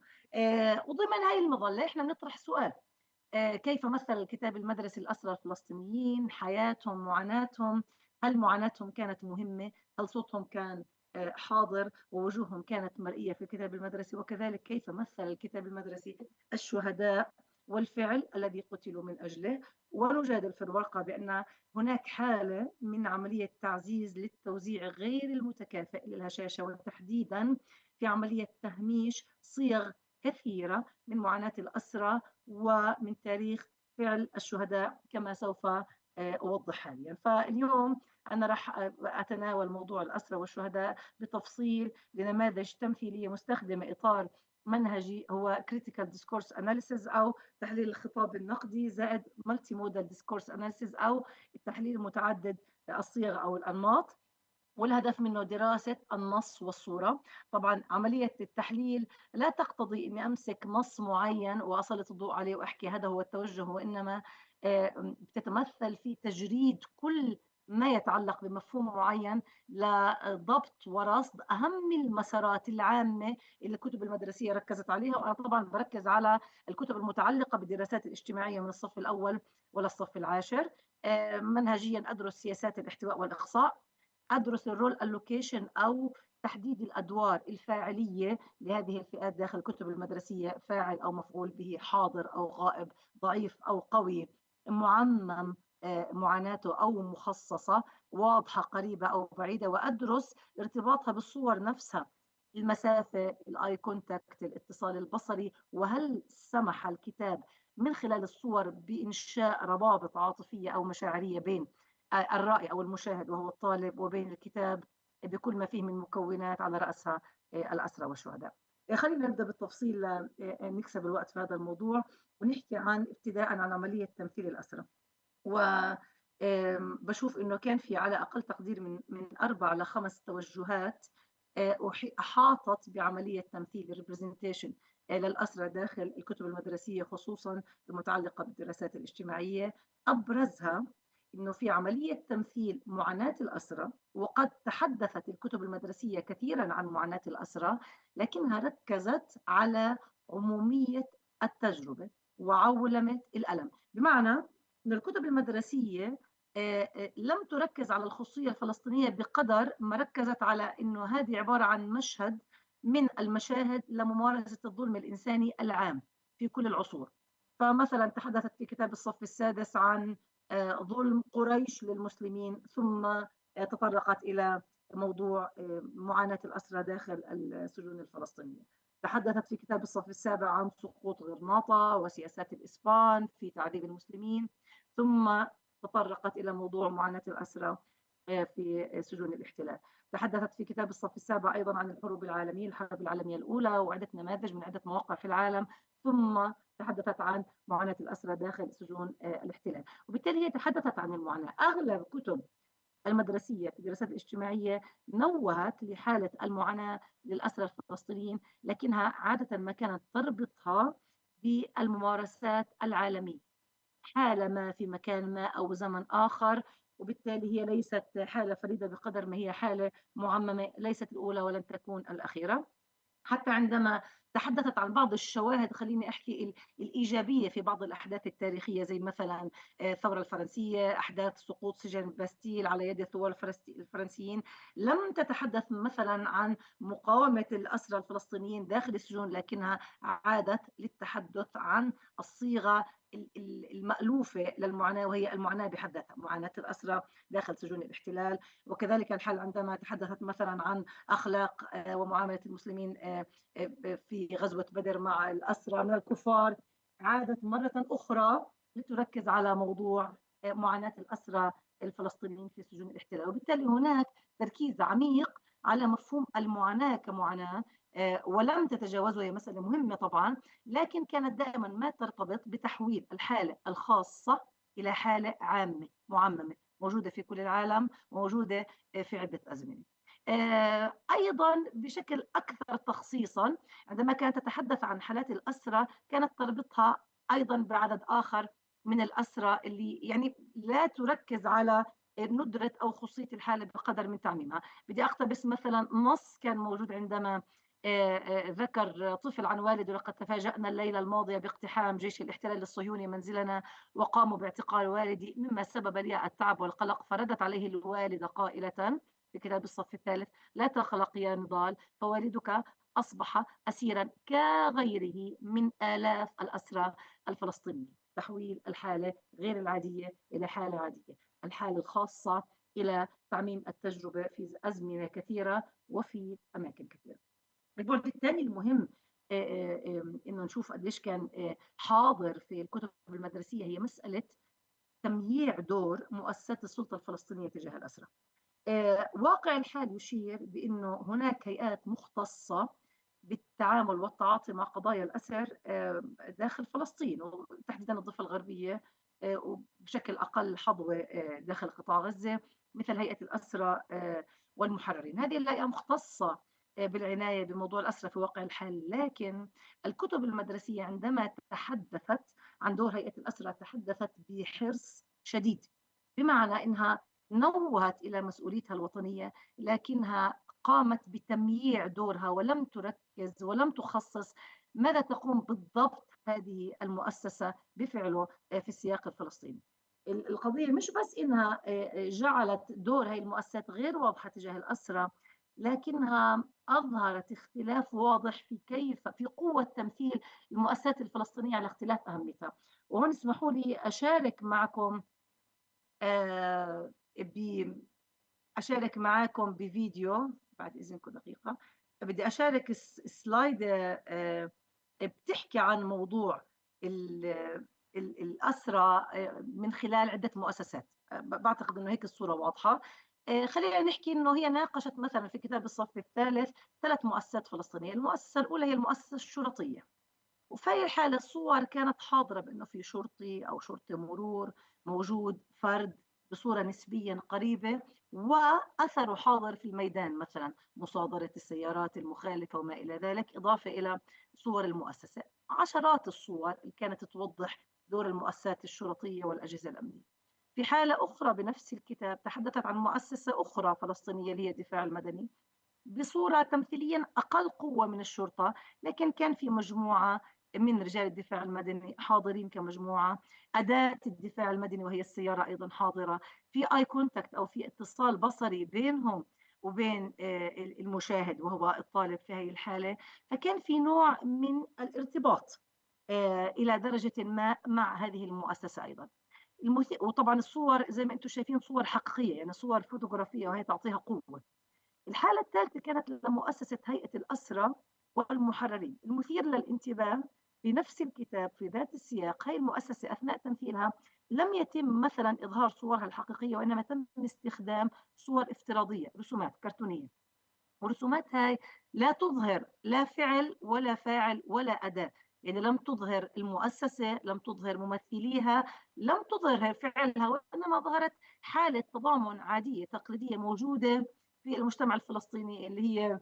وضمن هاي المظلة إحنا بنطرح سؤال: كيف مثل الكتاب المدرسي الأسرى الفلسطينيين، حياتهم، معاناتهم؟ هل معاناتهم كانت مهمة؟ هل صوتهم كان حاضر ووجوههم كانت مرئية في الكتاب المدرسي؟ وكذلك كيف مثل الكتاب المدرسي الشهداء والفعل الذي قتلوا من أجله؟ ونجادل في الورقة بأن هناك حالة من عملية تعزيز للتوزيع غير المتكافئ للهشاشة، وتحديدا في عملية تهميش صيغ كثيرة من معاناة الأسرى ومن تاريخ فعل الشهداء كما سوف أوضح حاليا. فاليوم أنا راح أتناول موضوع الأسرى والشهداء بتفصيل لنماذج تمثيلية مستخدمة إطار منهجي هو critical discourse analysis أو تحليل الخطاب النقدي زائد multimodal discourse analysis أو التحليل المتعدد الصيغ أو الأنماط، والهدف منه دراسة النص والصورة. طبعا عملية التحليل لا تقتضي أني أمسك نص معين وأسلط الضوء عليه وأحكي هذا هو التوجه، وإنما بتتمثل في تجريد كل ما يتعلق بمفهوم معين لضبط ورصد أهم المسارات العامة اللي الكتب المدرسية ركزت عليها. وأنا طبعا بركز على الكتب المتعلقة بالدراسات الاجتماعية من الصف الأول ولا الصف العاشر. منهجيا أدرس سياسات الاحتواء والإقصاء، أدرس الرول ألوكيشن أو تحديد الأدوار الفاعلية لهذه الفئات داخل الكتب المدرسية، فاعل أو مفعول به، حاضر أو غائب، ضعيف أو قوي، معمم معاناته أو مخصصة، واضحة قريبة أو بعيدة، وأدرس ارتباطها بالصور نفسها، المسافة، الآي كونتاكت، الاتصال البصري، وهل سمح الكتاب من خلال الصور بإنشاء روابط عاطفية أو مشاعرية بين الرائي أو المشاهد وهو الطالب وبين الكتاب بكل ما فيه من مكونات على رأسها الأسرى والشهداء. خلينا نبدأ بالتفصيل نكسب الوقت في هذا الموضوع ونحكي عن ابتداء عن عملية تمثيل الأسرى. وبشوف إنه كان في على أقل تقدير من 4 ل 5 توجهات أحاطت بعملية تمثيل الريبرزنتيشن للأسرى داخل الكتب المدرسية، خصوصا المتعلقة بالدراسات الاجتماعية. أبرزها إنه في عملية تمثيل معاناة الأسرى، وقد تحدثت الكتب المدرسية كثيرا عن معاناة الأسرى، لكنها ركزت على عمومية التجربة وعولمة الألم. بمعنى أن الكتب المدرسية لم تركز على الخصوصية الفلسطينية بقدر ما ركزت على أنه هذه عبارة عن مشهد من المشاهد لممارسة الظلم الإنساني العام في كل العصور. فمثلا تحدثت في كتاب الصف السادس عن ظلم قريش للمسلمين، ثم تطرقت إلى موضوع معاناة الأسرى داخل السجون الفلسطينية. تحدثت في كتاب الصف السابع عن سقوط غرناطة وسياسات الإسبان في تعذيب المسلمين، ثم تطرقت إلى موضوع معاناة الأسرى في سجون الاحتلال. تحدثت في كتاب الصف السابع أيضا عن الحروب العالمية، الحرب العالمية الأولى، وعدة نماذج من عدة مواقع في العالم، ثم تحدثت عن معاناة الأسرى داخل سجون الاحتلال. وبالتالي هي تحدثت عن المعاناة. أغلب كتب المدرسية في الدراسات الاجتماعية نوهت لحالة المعاناة للأسرى الفلسطينيين، لكنها عادة ما كانت تربطها بالممارسات العالمية، حالة ما في مكان ما أو زمن آخر، وبالتالي هي ليست حالة فريدة بقدر ما هي حالة معممة، ليست الأولى ولن تكون الأخيرة. حتى عندما تحدثت عن بعض الشواهد، خليني أحكي الإيجابية في بعض الأحداث التاريخية، زي مثلا الثورة الفرنسية، أحداث سقوط سجن الباستيل على يد الثوار الفرنسيين، لم تتحدث مثلا عن مقاومة الأسرى الفلسطينيين داخل السجون، لكنها عادت للتحدث عن الصيغة المألوفة للمعاناة، وهي المعاناة بحد ذاتها، معاناة الأسرى داخل سجون الاحتلال. وكذلك الحال عندما تحدثت مثلا عن أخلاق ومعاملة المسلمين في غزوة بدر مع الأسرى من الكفار، عادت مرة أخرى لتركز على موضوع معاناة الأسرى الفلسطينيين في سجون الاحتلال. وبالتالي هناك تركيز عميق على مفهوم المعاناة كمعاناة، ولم تتجاوزه. هي مسألة مهمة طبعا، لكن كانت دائما ما ترتبط بتحويل الحالة الخاصة إلى حالة عامة معممة موجودة في كل العالم، موجودة في عدة أزمنة. أيضا بشكل أكثر تخصيصا، عندما كانت تتحدث عن حالات الأسرى كانت تربطها أيضا بعدد آخر من الأسرى اللي يعني لا تركز على ندرة أو خصوصية الحالة بقدر من تعميمها. بدي أقتبس مثلا نص كان موجود عندما ذكر طفل عن والده: لقد تفاجأنا الليلة الماضية باقتحام جيش الاحتلال الصهيوني منزلنا وقاموا باعتقال والدي، مما سبب لي التعب والقلق. فردت عليه الوالدة قائلة في كتاب الصف الثالث: لا تقلق يا نضال، فوالدك أصبح أسيرا كغيره من آلاف الأسرى الفلسطينيين. تحويل الحالة غير العادية إلى حالة عادية، الحالة الخاصة إلى تعميم التجربة في أزمنة كثيرة وفي أماكن كثيرة. البعد الثاني المهم إنه نشوف قديش كان حاضر في الكتب المدرسية هي مسألة تمييع دور مؤسسات السلطة الفلسطينية تجاه الأسرى. واقع الحال يشير بأنه هناك هيئات مختصة بالتعامل والتعاطي مع قضايا الأسر داخل فلسطين، وتحديدا الضفة الغربية، وبشكل أقل حظوة داخل قطاع غزة، مثل هيئة الأسرى والمحررين. هذه الهيئة مختصة بالعناية بموضوع الأسرى في واقع الحال، لكن الكتب المدرسية عندما تحدثت عن دور هيئة الأسرى تحدثت بحرص شديد، بمعنى أنها نوهت إلى مسؤوليتها الوطنية، لكنها قامت بتمييع دورها ولم تركز ولم تخصص ماذا تقوم بالضبط هذه المؤسسة بفعله في السياق الفلسطيني. القضية مش بس إنها جعلت دور هذه المؤسسات غير واضحة تجاه الأسرى، لكنها أظهرت اختلاف واضح في قوة تمثيل المؤسسات الفلسطينية على اختلاف أهميتها. وهون اسمحوا لي أشارك معكم آآ ب أشارك معاكم بفيديو بعد إذنكم دقيقة. بدي أشارك سلايد بتحكي عن موضوع ال الأسرى من خلال عدة مؤسسات. باعتقد إنه هيك الصورة واضحة. خلّينا نحكي إنه هي ناقشت مثلًا في كتاب الصف الثالث 3 مؤسسات فلسطينية. المؤسسة الأولى هي المؤسسة الشرطية، وفي هاي الحالة الصور كانت حاضرة بأنه في شرطي أو شرطي مرور موجود فرد بصورة نسبيًا قريبة، وأثره حاضر في الميدان، مثلًا مصادرة السيارات المخالفة وما إلى ذلك، إضافة إلى صور المؤسسة. عشرات الصور اللي كانت توضح دور المؤسسات الشرطية والأجهزة الأمنية. في حالة أخرى بنفس الكتاب تحدثت عن مؤسسة أخرى فلسطينية اللي هي الدفاع المدني، بصورة تمثيليًا أقل قوة من الشرطة، لكن كان في مجموعة من رجال الدفاع المدني حاضرين كمجموعة. أداة الدفاع المدني وهي السيارة أيضًا حاضرة. في eye contact أو في اتصال بصري بينهم وبين المشاهد وهو الطالب في هذه الحالة. فكان في نوع من الارتباط إلى درجةٍ ما مع هذه المؤسسة أيضًا. وطبعًا الصور زي ما أنتم شايفين صور حقيقية، يعني صور فوتوغرافية وهي تعطيها قوة. الحالة الثالثة كانت لمؤسسة هيئة الأسرى والمحررين. المثير للانتباه في نفس الكتاب في ذات السياق، هاي المؤسسة أثناء تمثيلها لم يتم مثلا إظهار صورها الحقيقية، وإنما تم استخدام صور افتراضية، رسومات كرتونية. والرسومات هاي لا تظهر لا فعل ولا فاعل ولا أداة، يعني لم تظهر المؤسسة، لم تظهر ممثليها، لم تظهر فعلها، وإنما ظهرت حالة تضامن عادية تقليدية موجودة في المجتمع الفلسطيني، اللي هي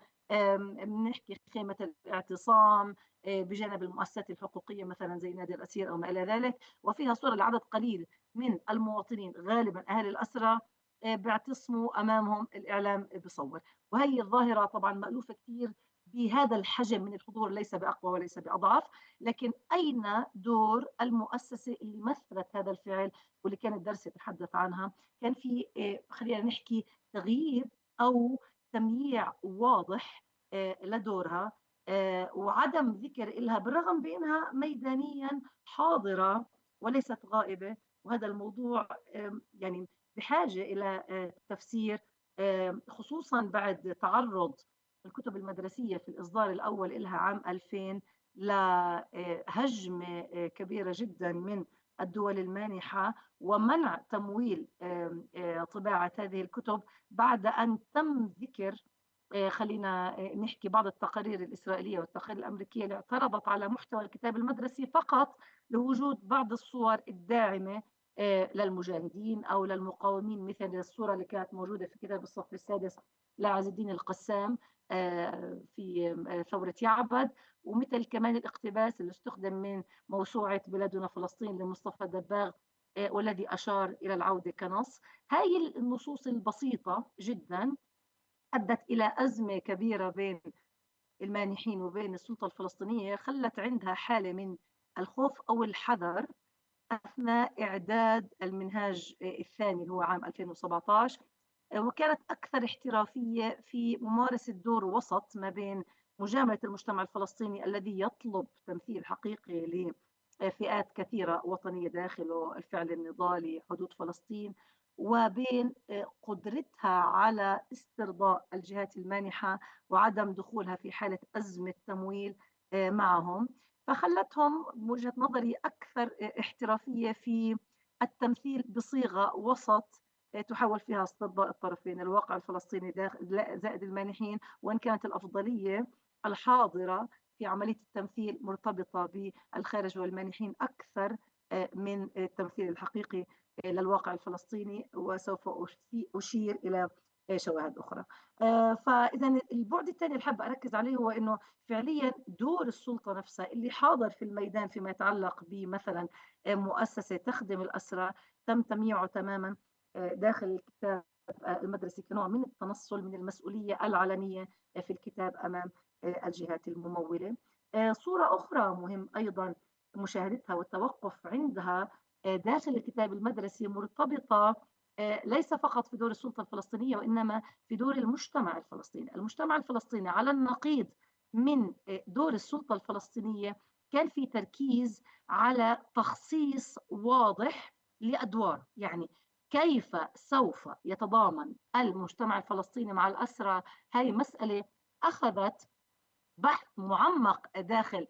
بنحكي خيمة الاعتصام بجانب المؤسسات الحقوقية مثلا زي نادي الأسير أو ما إلى ذلك. وفيها صورة لعدد قليل من المواطنين غالبا أهل الأسرى بيعتصموا أمامهم الإعلام بصور. وهي الظاهرة طبعا مألوفة كثير بهذا الحجم من الحضور، ليس بأقوى وليس بأضعف. لكن أين دور المؤسسة اللي مثلت هذا الفعل واللي كان الدرس يتحدث عنها؟ كان في خلينا نحكي تغيير أو تمييع واضح لدورها، وعدم ذكر إلها بالرغم بأنها ميدانيا حاضرة وليست غائبة. وهذا الموضوع يعني بحاجة إلى تفسير، خصوصا بعد تعرض الكتب المدرسية في الإصدار الأول إلها عام 2000 لهجمة كبيرة جدا من الدول المانحة ومنع تمويل طباعة هذه الكتب، بعد أن تم ذكر خلينا نحكي بعض التقارير الإسرائيلية والتقارير الأمريكية اللي اعترضت على محتوى الكتاب المدرسي فقط لوجود بعض الصور الداعمة للمجاهدين أو للمقاومين، مثل الصورة اللي كانت موجودة في كتاب الصف السادس لعز الدين القسام في ثورة يعبد، ومثل كمان الاقتباس اللي استخدم من موسوعة بلادنا فلسطين لمصطفى دباغ والذي أشار إلى العودة كنص. هاي النصوص البسيطة جدا أدت إلى أزمة كبيرة بين المانحين وبين السلطة الفلسطينية، خلت عندها حالة من الخوف أو الحذر أثناء إعداد المنهاج الثاني اللي هو عام 2017. وكانت أكثر احترافية في ممارسة دور وسط ما بين مجاملة المجتمع الفلسطيني الذي يطلب تمثيل حقيقي لفئات كثيرة وطنية داخله الفعل النضالي حدود فلسطين، وبين قدرتها على استرضاء الجهات المانحة وعدم دخولها في حالة أزمة تمويل معهم. فخلتهم بوجهة نظري أكثر احترافية في التمثيل بصيغة وسط تحاول فيها استرضاء الطرفين، الواقع الفلسطيني زائد المانحين، وإن كانت الأفضلية الحاضرة في عملية التمثيل مرتبطة بالخارج والمانحين أكثر من التمثيل الحقيقي للواقع الفلسطيني. وسوف أشير إلى شواهد أخرى. فإذا البعد الثاني اللي حابة أركز عليه هو إنه فعليا دور السلطة نفسها اللي حاضر في الميدان فيما يتعلق بمثلا مؤسسة تخدم الأسرى تم تمييعه تماما داخل الكتاب المدرسي كنوع من التنصل من المسؤولية العلنية في الكتاب أمام الجهات الممولة. صورة أخرى مهم أيضا مشاهدتها والتوقف عندها داخل الكتاب المدرسي مرتبطة ليس فقط في دور السلطة الفلسطينية وإنما في دور المجتمع الفلسطيني. المجتمع الفلسطيني على النقيض من دور السلطة الفلسطينية كان في تركيز على تخصيص واضح لأدوار، يعني كيف سوف يتضامن المجتمع الفلسطيني مع الأسرى. هذه مسألة أخذت بحث معمق داخل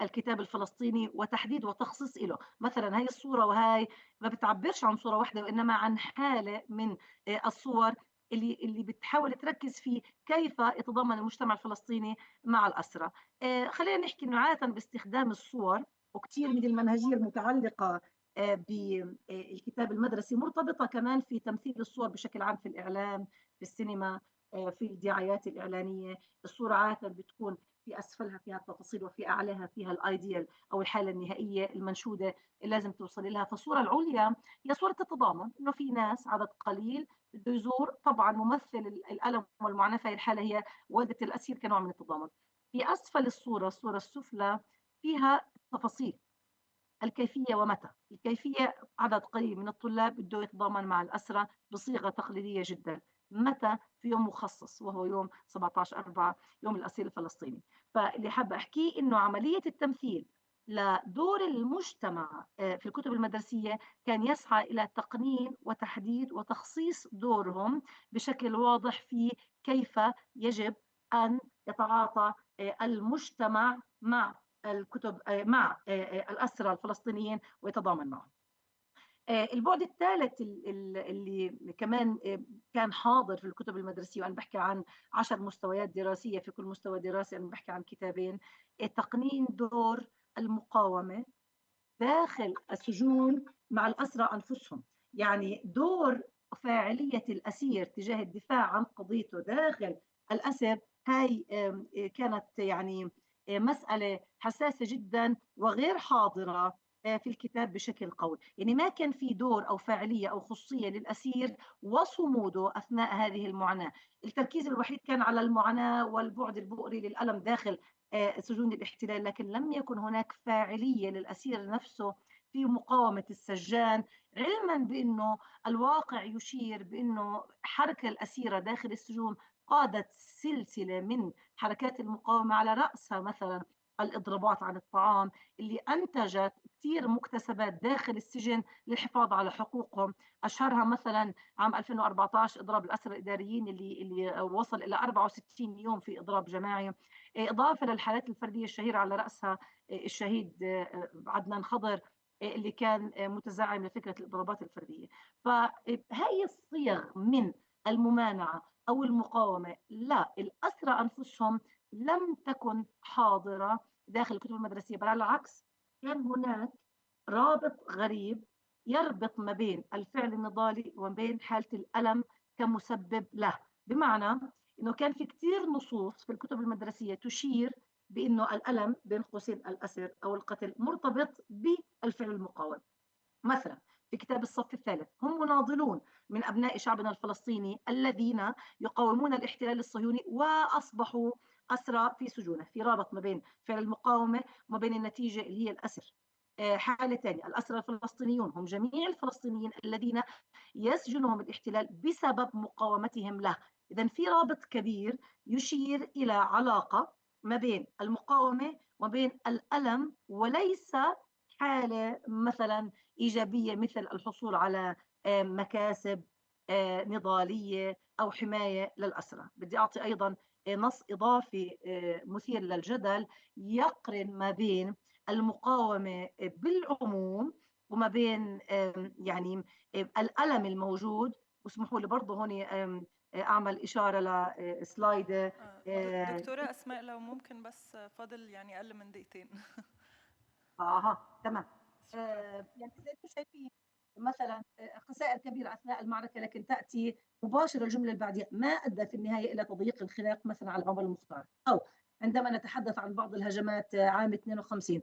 الكتاب الفلسطيني وتحديد وتخصيص له. مثلا هاي الصورة وهاي ما بتعبرش عن صورة واحدة وإنما عن حالة من الصور اللي بتحاول تركز في كيف يتضامن المجتمع الفلسطيني مع الأسرى. خلينا نحكي إنه عادة باستخدام الصور وكثير من المنهجية المتعلقة بالكتاب المدرسي مرتبطة كمان في تمثيل الصور بشكل عام في الإعلام، في السينما، في الدعايات الإعلانية. الصورة عادة بتكون في أسفلها فيها التفاصيل وفي أعلاها فيها الأيديال أو الحالة النهائية المنشودة اللي لازم توصل لها. فالصورة العليا هي صورة التضامن، إنه في ناس عدد قليل بده يزور. طبعا ممثل الألم والمعاناة في الحالة هي والدة الأسير كنوع من التضامن. في أسفل الصورة، الصورة السفلى، فيها تفاصيل الكيفية ومتى. الكيفية عدد قليل من الطلاب بده يتضامن مع الأسرة بصيغة تقليدية جدا. متى؟ في يوم مخصص وهو يوم 17/4، يوم الأسير الفلسطيني. فاللي حابة أحكيه إنه عملية التمثيل لدور المجتمع في الكتب المدرسية كان يسعى إلى تقنين وتحديد وتخصيص دورهم بشكل واضح في كيف يجب أن يتعاطى المجتمع مع الكتب مع الأسرى الفلسطينيين ويتضامن معهم. البعد الثالث اللي كمان كان حاضر في الكتب المدرسية، وأنا بحكي عن 10 مستويات دراسية، في كل مستوى دراسي أنا بحكي عن كتابين. تقنين دور المقاومة داخل السجون مع الأسرى أنفسهم، يعني دور فاعلية الأسير تجاه الدفاع عن قضيته داخل الأسر. هاي كانت يعني مسألة حساسة جدا وغير حاضرة في الكتاب بشكل قوي. يعني ما كان في دور أو فاعلية أو خصوصية للأسير وصموده أثناء هذه المعاناة. التركيز الوحيد كان على المعاناة والبعد البؤري للألم داخل سجون الاحتلال، لكن لم يكن هناك فاعلية للأسير نفسه في مقاومة السجان، علما بأنه الواقع يشير بأنه حركة الأسيرة داخل السجون قادت سلسلة من حركات المقاومة، على رأسها مثلا الإضرابات عن الطعام اللي أنتجت كثير مكتسبات داخل السجن للحفاظ على حقوقهم. أشهرها مثلا عام 2014 إضراب الأسرى الإداريين اللي وصل إلى 64 يوم في إضراب جماعي، إضافة للحالات الفردية الشهيرة على رأسها الشهيد عدنان خضر اللي كان متزعم لفكرة الإضرابات الفردية. فهي الصيغ من الممانعة أو المقاومة لا الأسرى أنفسهم لم تكن حاضرة داخل الكتب المدرسية، بل على العكس كان هناك رابط غريب يربط ما بين الفعل النضالي وما بين حالة الألم كمسبب له. بمعنى إنه كان في كثير نصوص في الكتب المدرسية تشير بأنه الألم بين قوسين الأسر أو القتل مرتبط بالفعل المقاوم. مثلا في كتاب الصف الثالث هم مناضلون من أبناء شعبنا الفلسطيني الذين يقاومون الاحتلال الصهيوني وأصبحوا أسرى في سجونه، في رابط ما بين فعل المقاومة وما بين النتيجة اللي هي الأسر. حالة ثانية الأسرى الفلسطينيون هم جميع الفلسطينيين الذين يسجنهم الاحتلال بسبب مقاومتهم له. إذا في رابط كبير يشير إلى علاقة ما بين المقاومة وما بين الألم، وليس حالة مثلا إيجابية مثل الحصول على مكاسب نضالية أو حماية للأسرى. بدي أعطي أيضا نص إضافي مثير للجدل يقرن ما بين المقاومة بالعموم وما بين يعني الألم الموجود. واسمحوا لي برضه هون أعمل إشارة لسلايد. دكتورة أسماء لو ممكن بس فاضل يعني أقل من دقيقتين. تمام. يعني زي ما شايفين مثلا خسائر كبيرة أثناء المعركة، لكن تأتي مباشرة الجملة اللي بعدها ما أدى في النهاية إلى تضييق الخلاق مثلا على عمر المختار. أو عندما نتحدث عن بعض الهجمات عام 52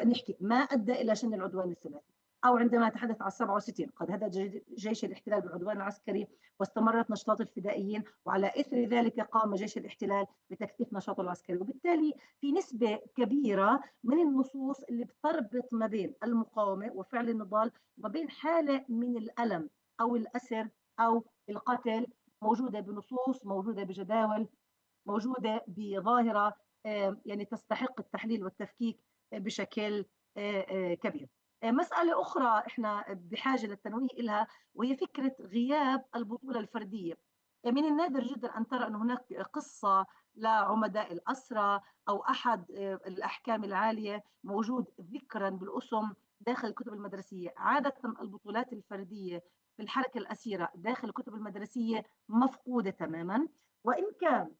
نحكي ما أدى إلى شن العدوان الثلاثي. أو عندما نتحدث عن 67 قد هدد جيش الاحتلال بالعدوان العسكري واستمرت نشاط الفدائيين، وعلى إثر ذلك قام جيش الاحتلال بتكثيف نشاطه العسكري. وبالتالي في نسبة كبيرة من النصوص اللي بتربط ما بين المقاومة وفعل النضال وما بين حالة من الألم أو الأسر أو القتل، موجودة بنصوص، موجودة بجداول، موجودة بظاهرة يعني تستحق التحليل والتفكيك بشكل كبير. مسألة أخرى إحنا بحاجة للتنويه إلها، وهي فكرة غياب البطولة الفردية. من النادر جدا أن ترى أن هناك قصة لعمداء الأسرى أو أحد الأحكام العالية موجود ذكرا بالأسم داخل الكتب المدرسية. عادة البطولات الفردية في الحركة الأسيرة داخل الكتب المدرسية مفقودة تماما. وإن كان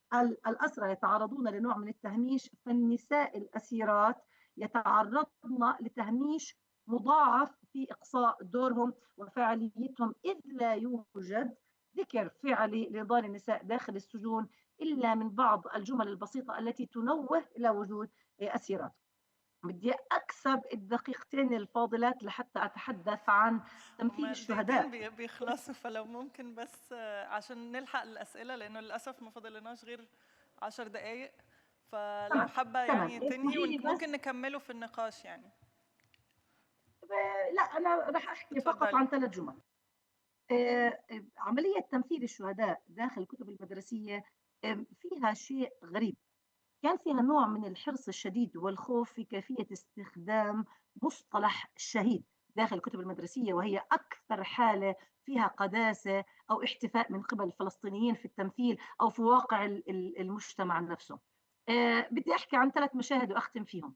الأسرى يتعرضون لنوع من التهميش، فالنساء الأسيرات يتعرضن لتهميش مضاعف في إقصاء دورهم وفعاليتهم، إذ لا يوجد ذكر فعلي لنضال النساء داخل السجون إلا من بعض الجمل البسيطة التي تنوه إلى وجود أسيرات. بدي أكسب الدقيقتين الفاضلات لحتى أتحدث عن تمثيل الشهداء. بيخلصوا، فلو ممكن بس عشان نلحق الأسئلة، لأنه للأسف ما فاضلناش غير 10 دقايق، فلو حابة يعني تنهي وممكن نكمله في النقاش يعني. لا، أنا راح أحكي فقط عن 3 جمل. عملية تمثيل الشهداء داخل الكتب المدرسية فيها شيء غريب. كان فيها نوع من الحرص الشديد والخوف في كيفية استخدام مصطلح الشهيد داخل الكتب المدرسية، وهي أكثر حالة فيها قداسة أو احتفاء من قبل الفلسطينيين في التمثيل أو في واقع المجتمع نفسه. بدي أحكي عن 3 مشاهد وأختم فيهم.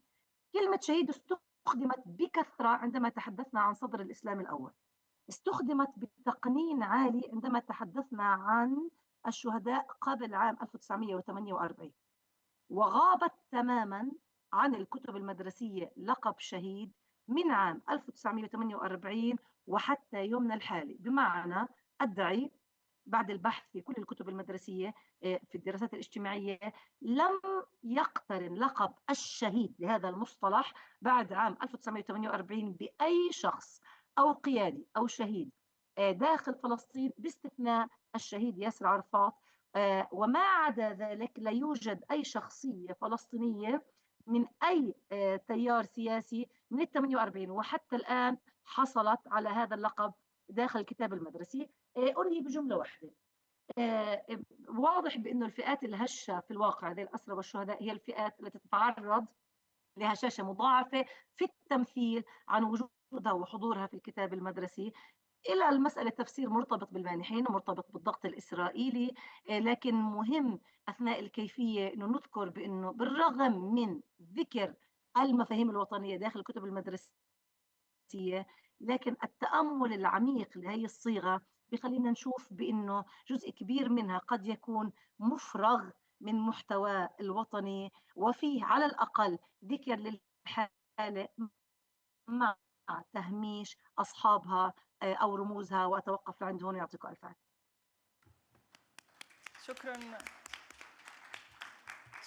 كلمة شهيد استخدمت بكثرة عندما تحدثنا عن صدر الإسلام الأول، استخدمت بتقنين عالي عندما تحدثنا عن الشهداء قبل عام 1948، وغابت تماما عن الكتب المدرسية لقب شهيد من عام 1948 وحتى يومنا الحالي. بمعنى أدعي بعد البحث في كل الكتب المدرسية في الدراسات الاجتماعية لم يقترن لقب الشهيد لهذا المصطلح بعد عام 1948 بأي شخص أو قيادي أو شهيد داخل فلسطين، باستثناء الشهيد ياسر عرفات. وما عدا ذلك لا يوجد أي شخصية فلسطينية من أي تيار سياسي من 48 وحتى الآن حصلت على هذا اللقب داخل الكتاب المدرسي. أنهي بجملة واحدة. واضح بأنه الفئات الهشة في الواقع زي الأسرى والشهداء هي الفئات التي تتعرض لهشاشة مضاعفة في التمثيل عن وجودها وحضورها في الكتاب المدرسي. إلى المسألة تفسير مرتبط بالمانحين ومرتبط بالضغط الإسرائيلي، لكن مهم أثناء الكيفية أنه نذكر بأنه بالرغم من ذكر المفاهيم الوطنية داخل الكتب المدرسية، لكن التأمل العميق لهي الصيغة بخلينا نشوف بأنه جزء كبير منها قد يكون مفرغ من محتوى الوطني، وفيه على الأقل ذكر للحالة مع تهميش أصحابها أو رموزها. وأتوقف عند هون، يعطيكم ألف عافية.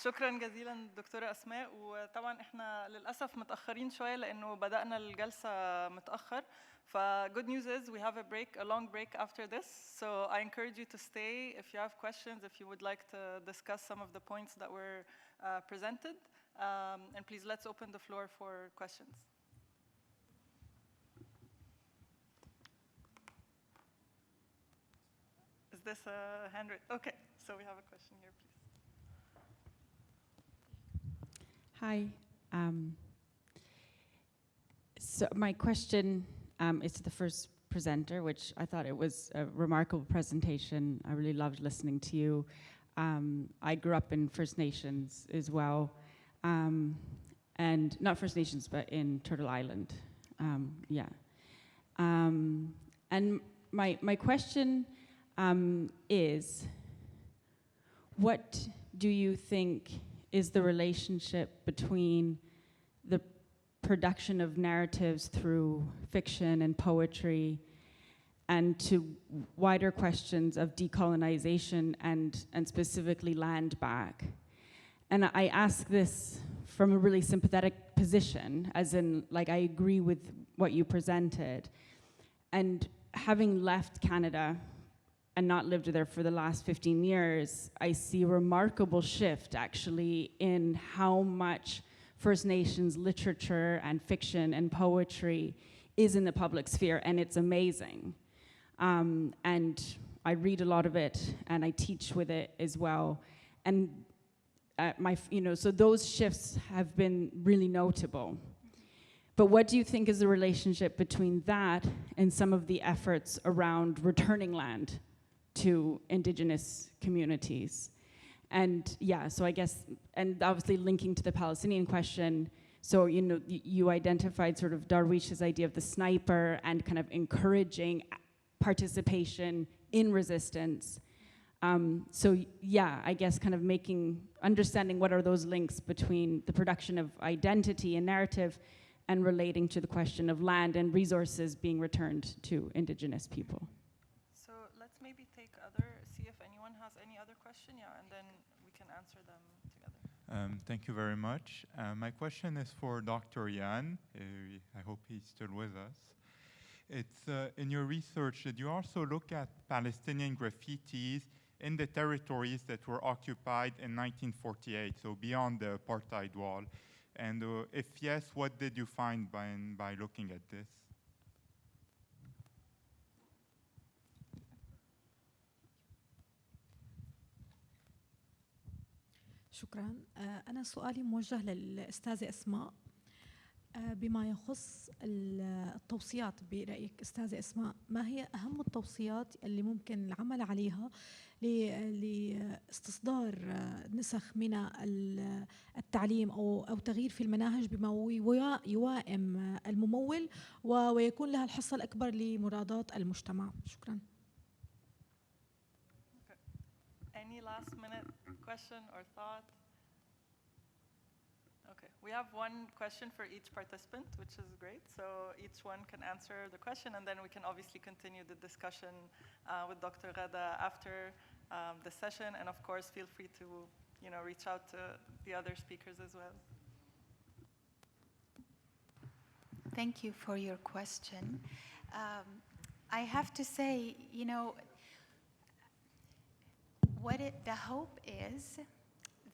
شكرا جزيلا دكتورة أسماء. وطبعا احنا للأسف متأخرين شوية لأنه بدأنا الجلسة متأخر. good news is we have a long break after this. So I encourage you to stay if you have questions, if you would like to discuss some of the points that were presented. And please let's open the floor for questions. Is this a handwritten? Okay, so we have a question here, please. Hi. So my question is to the first presenter, which I thought it was a remarkable presentation. I really loved listening to you. I grew up in First Nations as well, and not First Nations, but in Turtle Island. And my question is, what do you think is the relationship between the production of narratives through fiction and poetry and to wider questions of decolonization and specifically land back? And I ask this from a really sympathetic position, as in, like, I agree with what you presented. And having left Canada and not lived there for the last 15 years, I see a remarkable shift actually in how much First Nations literature and fiction and poetry is in the public sphere, and it's amazing. And I read a lot of it, and I teach with it as well. And so those shifts have been really notable. But what do you think is the relationship between that and some of the efforts around returning land to Indigenous communities? And yeah, so I guess, and obviously linking to the Palestinian question, so you identified sort of Darwish's idea of the sniper and kind of encouraging participation in resistance. So yeah, I guess kind of understanding what are those links between the production of identity and narrative and relating to the question of land and resources being returned to Indigenous people. So let's maybe see if anyone has any other question, and then we can answer them together. Thank you very much. My question is for Dr. Jan. I hope he's still with us. It's in your research, did you also look at Palestinian graffitis in the territories that were occupied in 1948, so beyond the apartheid wall? And if yes, what did you find by looking at this? شكرا. أنا سؤالي موجه للأستاذة أسماء بما يخص التوصيات. برأيك أستاذة أسماء، ما هي أهم التوصيات اللي ممكن العمل عليها لاستصدار نسخ من التعليم أو تغيير في المناهج بما يوائم الممول ويكون لها الحصة الأكبر لمرادات المجتمع؟ شكرا. Any last minute question or thought? Okay, we have one question for each participant, which is great. So each one can answer the question, and then we can obviously continue the discussion with Dr. غادة after the session. And of course, feel free to reach out to the other speakers as well. Thank you for your question. I have to say, the hope is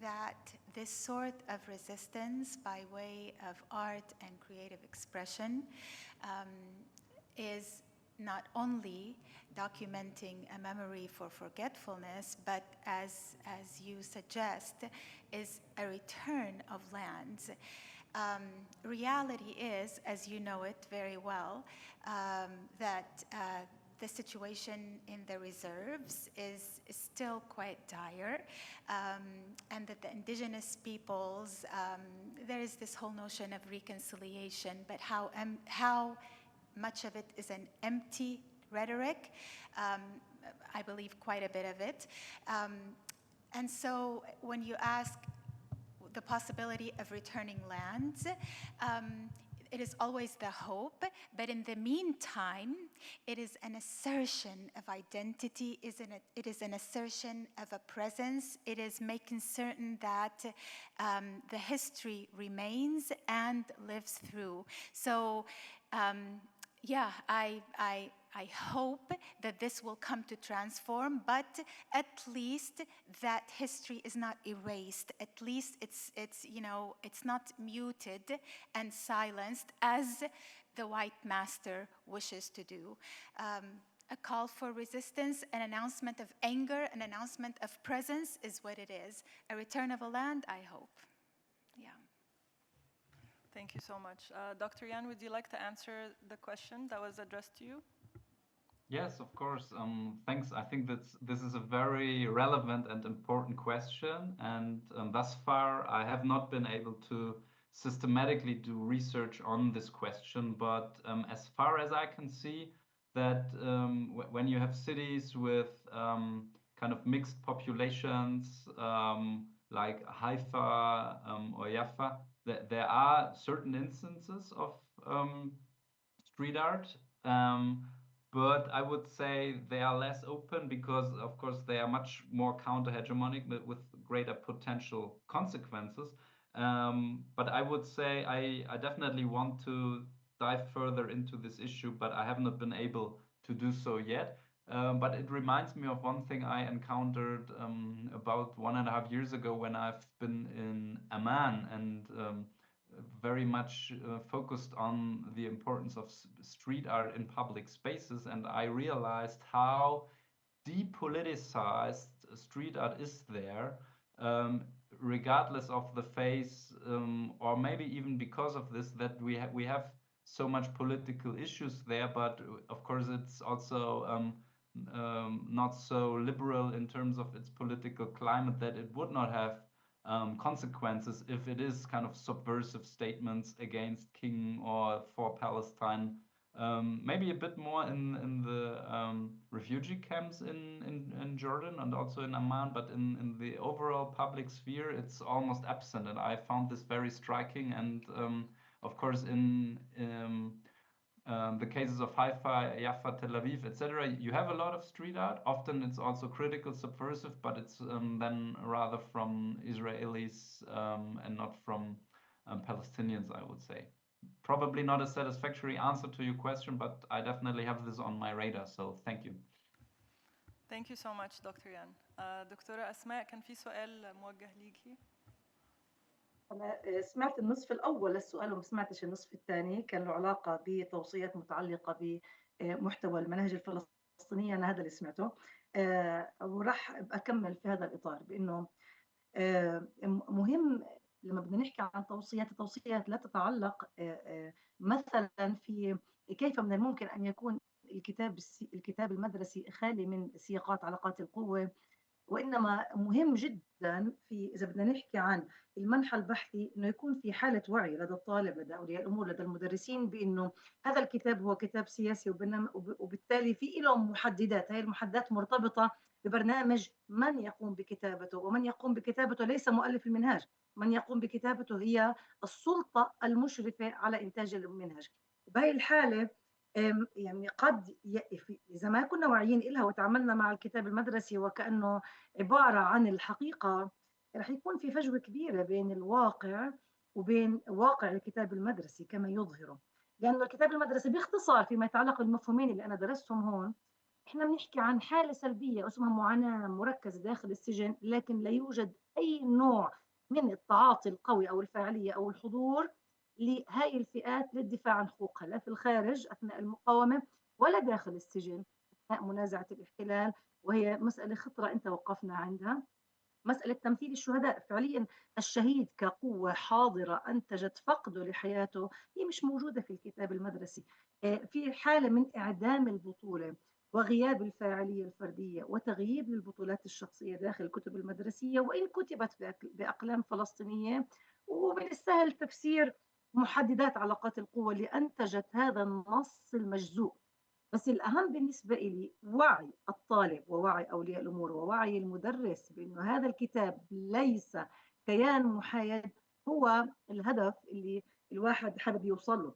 that this sort of resistance by way of art and creative expression is not only documenting a memory for forgetfulness, but as you suggest, is a return of lands. Reality is, as you know it very well, that the situation in the reserves is still quite dire, and that the indigenous peoples, there is this whole notion of reconciliation, but how much of it is an empty rhetoric. I believe quite a bit of it. And so when you ask the possibility of returning lands, it is always the hope, but in the meantime, it is an assertion of identity, it is an assertion of a presence, it is making certain that the history remains and lives through. So, I hope that this will come to transform, but at least that history is not erased. At least it's not muted and silenced as the white master wishes to do. A call for resistance, an announcement of anger, an announcement of presence is what it is. A return of a land, I hope. Yeah. Thank you so much. Dr. Jan, would you like to answer the question that was addressed to you? Yes, of course. Thanks. I think this is a very relevant and important question. And thus far, I have not been able to systematically do research on this question. But as far as I can see, that when you have cities with kind of mixed populations, like Haifa or Jaffa, there are certain instances of street art. But I would say they are less open because, of course, they are much more counter-hegemonic with greater potential consequences. But I would say I definitely want to dive further into this issue, but I have not been able to do so yet. But it reminds me of one thing I encountered about 1.5 years ago when I've been in Amman, and very much focused on the importance of street art in public spaces, and I realized how depoliticized street art is there, regardless of the face, or maybe even because of this, that we have so much political issues there, but of course it's also not so liberal in terms of its political climate, that it would not have consequences if it is kind of subversive statements against King or for Palestine. Maybe a bit more in the refugee camps in Jordan and also in Amman, but in the overall public sphere, it's almost absent. And I found this very striking. And of course, in the cases of Haifa, Jaffa, Tel Aviv, etc., you have a lot of street art. Often it's also critical, subversive, but it's then rather from Israelis and not from Palestinians, I would say. Probably not a satisfactory answer to your question, but I definitely have this on my radar, so thank you. Thank you so much, Dr. Yan. دكتورة أسماء، كان في سؤال موجه ليكي. أنا سمعت النصف الأول للسؤال وما سمعتش النصف الثاني، كان له علاقة بتوصيات متعلقة بمحتوى المناهج الفلسطينية. أنا هذا اللي سمعته، وراح أكمل في هذا الإطار بأنه مهم لما بدنا نحكي عن التوصيات لا تتعلق مثلا في كيف من الممكن أن يكون الكتاب المدرسي خالي من سياقات علاقات القوة، وإنما مهم جدا إذا بدنا نحكي عن المنحى البحثي إنه يكون في حالة وعي لدى الطالب، لدى أولياء الأمور، لدى المدرسين، بإنه هذا الكتاب هو كتاب سياسي، وبالتالي في له محددات. هذه المحددات مرتبطة ببرنامج من يقوم بكتابته، ومن يقوم بكتابته ليس مؤلف المنهاج، من يقوم بكتابته هي السلطة المشرفة على إنتاج المنهج. بهي الحالة يعني قد إذا ما كنا واعيين إلها وتعاملنا مع الكتاب المدرسي وكأنه عبارة عن الحقيقة، رح يكون في فجوة كبيرة بين الواقع وبين واقع الكتاب المدرسي كما يظهره. لأنه الكتاب المدرسي باختصار فيما يتعلق بالمفهومين اللي أنا درستهم هون، إحنا بنحكي عن حالة سلبية اسمها معاناة مركزة داخل السجن، لكن لا يوجد أي نوع من التعاطي القوي أو الفاعلية أو الحضور لهذه الفئات للدفاع عن حقوقها، لا في الخارج أثناء المقاومة ولا داخل السجن أثناء منازعة الاحتلال. وهي مسألة خطرة أنت وقفنا عندها، مسألة تمثيل الشهداء. فعليا الشهيد كقوة حاضرة أنتجت فقده لحياته هي مش موجودة في الكتاب المدرسي. في حالة من إعدام البطولة وغياب الفاعلية الفردية وتغييب للبطولات الشخصية داخل الكتب المدرسية، وإن كتبت بأقلام فلسطينية. ومن السهل تفسير محددات علاقات القوة اللي أنتجت هذا النص المجزوء. بس الأهم بالنسبة لي وعي الطالب ووعي أولياء الأمور ووعي المدرس بأنه هذا الكتاب ليس كيان محايد هو الهدف اللي الواحد حابب يوصل له.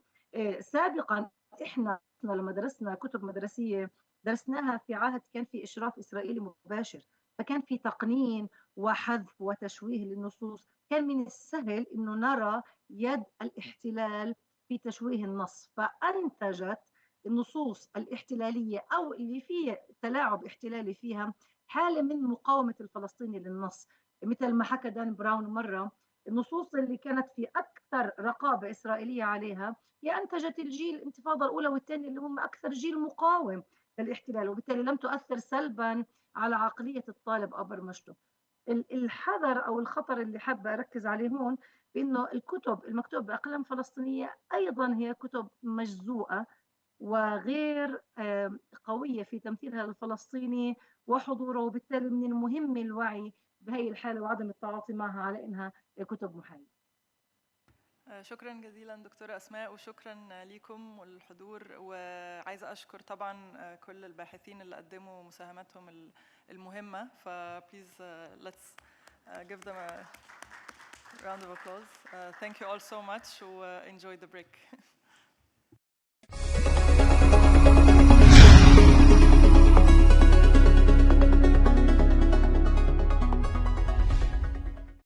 سابقا إحنا لما درسنا كتب مدرسية درسناها في عهد كان في إشراف إسرائيلي مباشر، فكان في تقنين وحذف وتشويه للنصوص. كان من السهل إنه نرى يد الاحتلال في تشويه النص، فأنتجت النصوص الاحتلالية أو اللي فيه تلاعب احتلالي فيها حالة من مقاومة الفلسطيني للنص. مثل ما حكى دان براون مرة، النصوص اللي كانت في أكثر رقابة إسرائيلية عليها هي أنتجت الجيل الانتفاضة الأولى والثانية اللي هم أكثر جيل مقاوم للاحتلال، وبالتالي لم تؤثر سلبا على عقلية الطالب أو برمجته. الحذر أو الخطر اللي حابة أركز عليه هون بأنه الكتب المكتوبة بأقلام فلسطينية أيضا هي كتب مجزوءة وغير قوية في تمثيلها للفلسطيني وحضوره، وبالتالي من المهم الوعي بهي الحالة وعدم التعاطي معها على إنها كتب محايدة. شكرا جزيلا دكتورة أسماء، وشكرا ليكم والحضور، وعايزة أشكر طبعا كل الباحثين اللي قدموا مساهماتهم المهمة. فبليز let's give them a round of applause. Thank you all so much, and enjoy the break.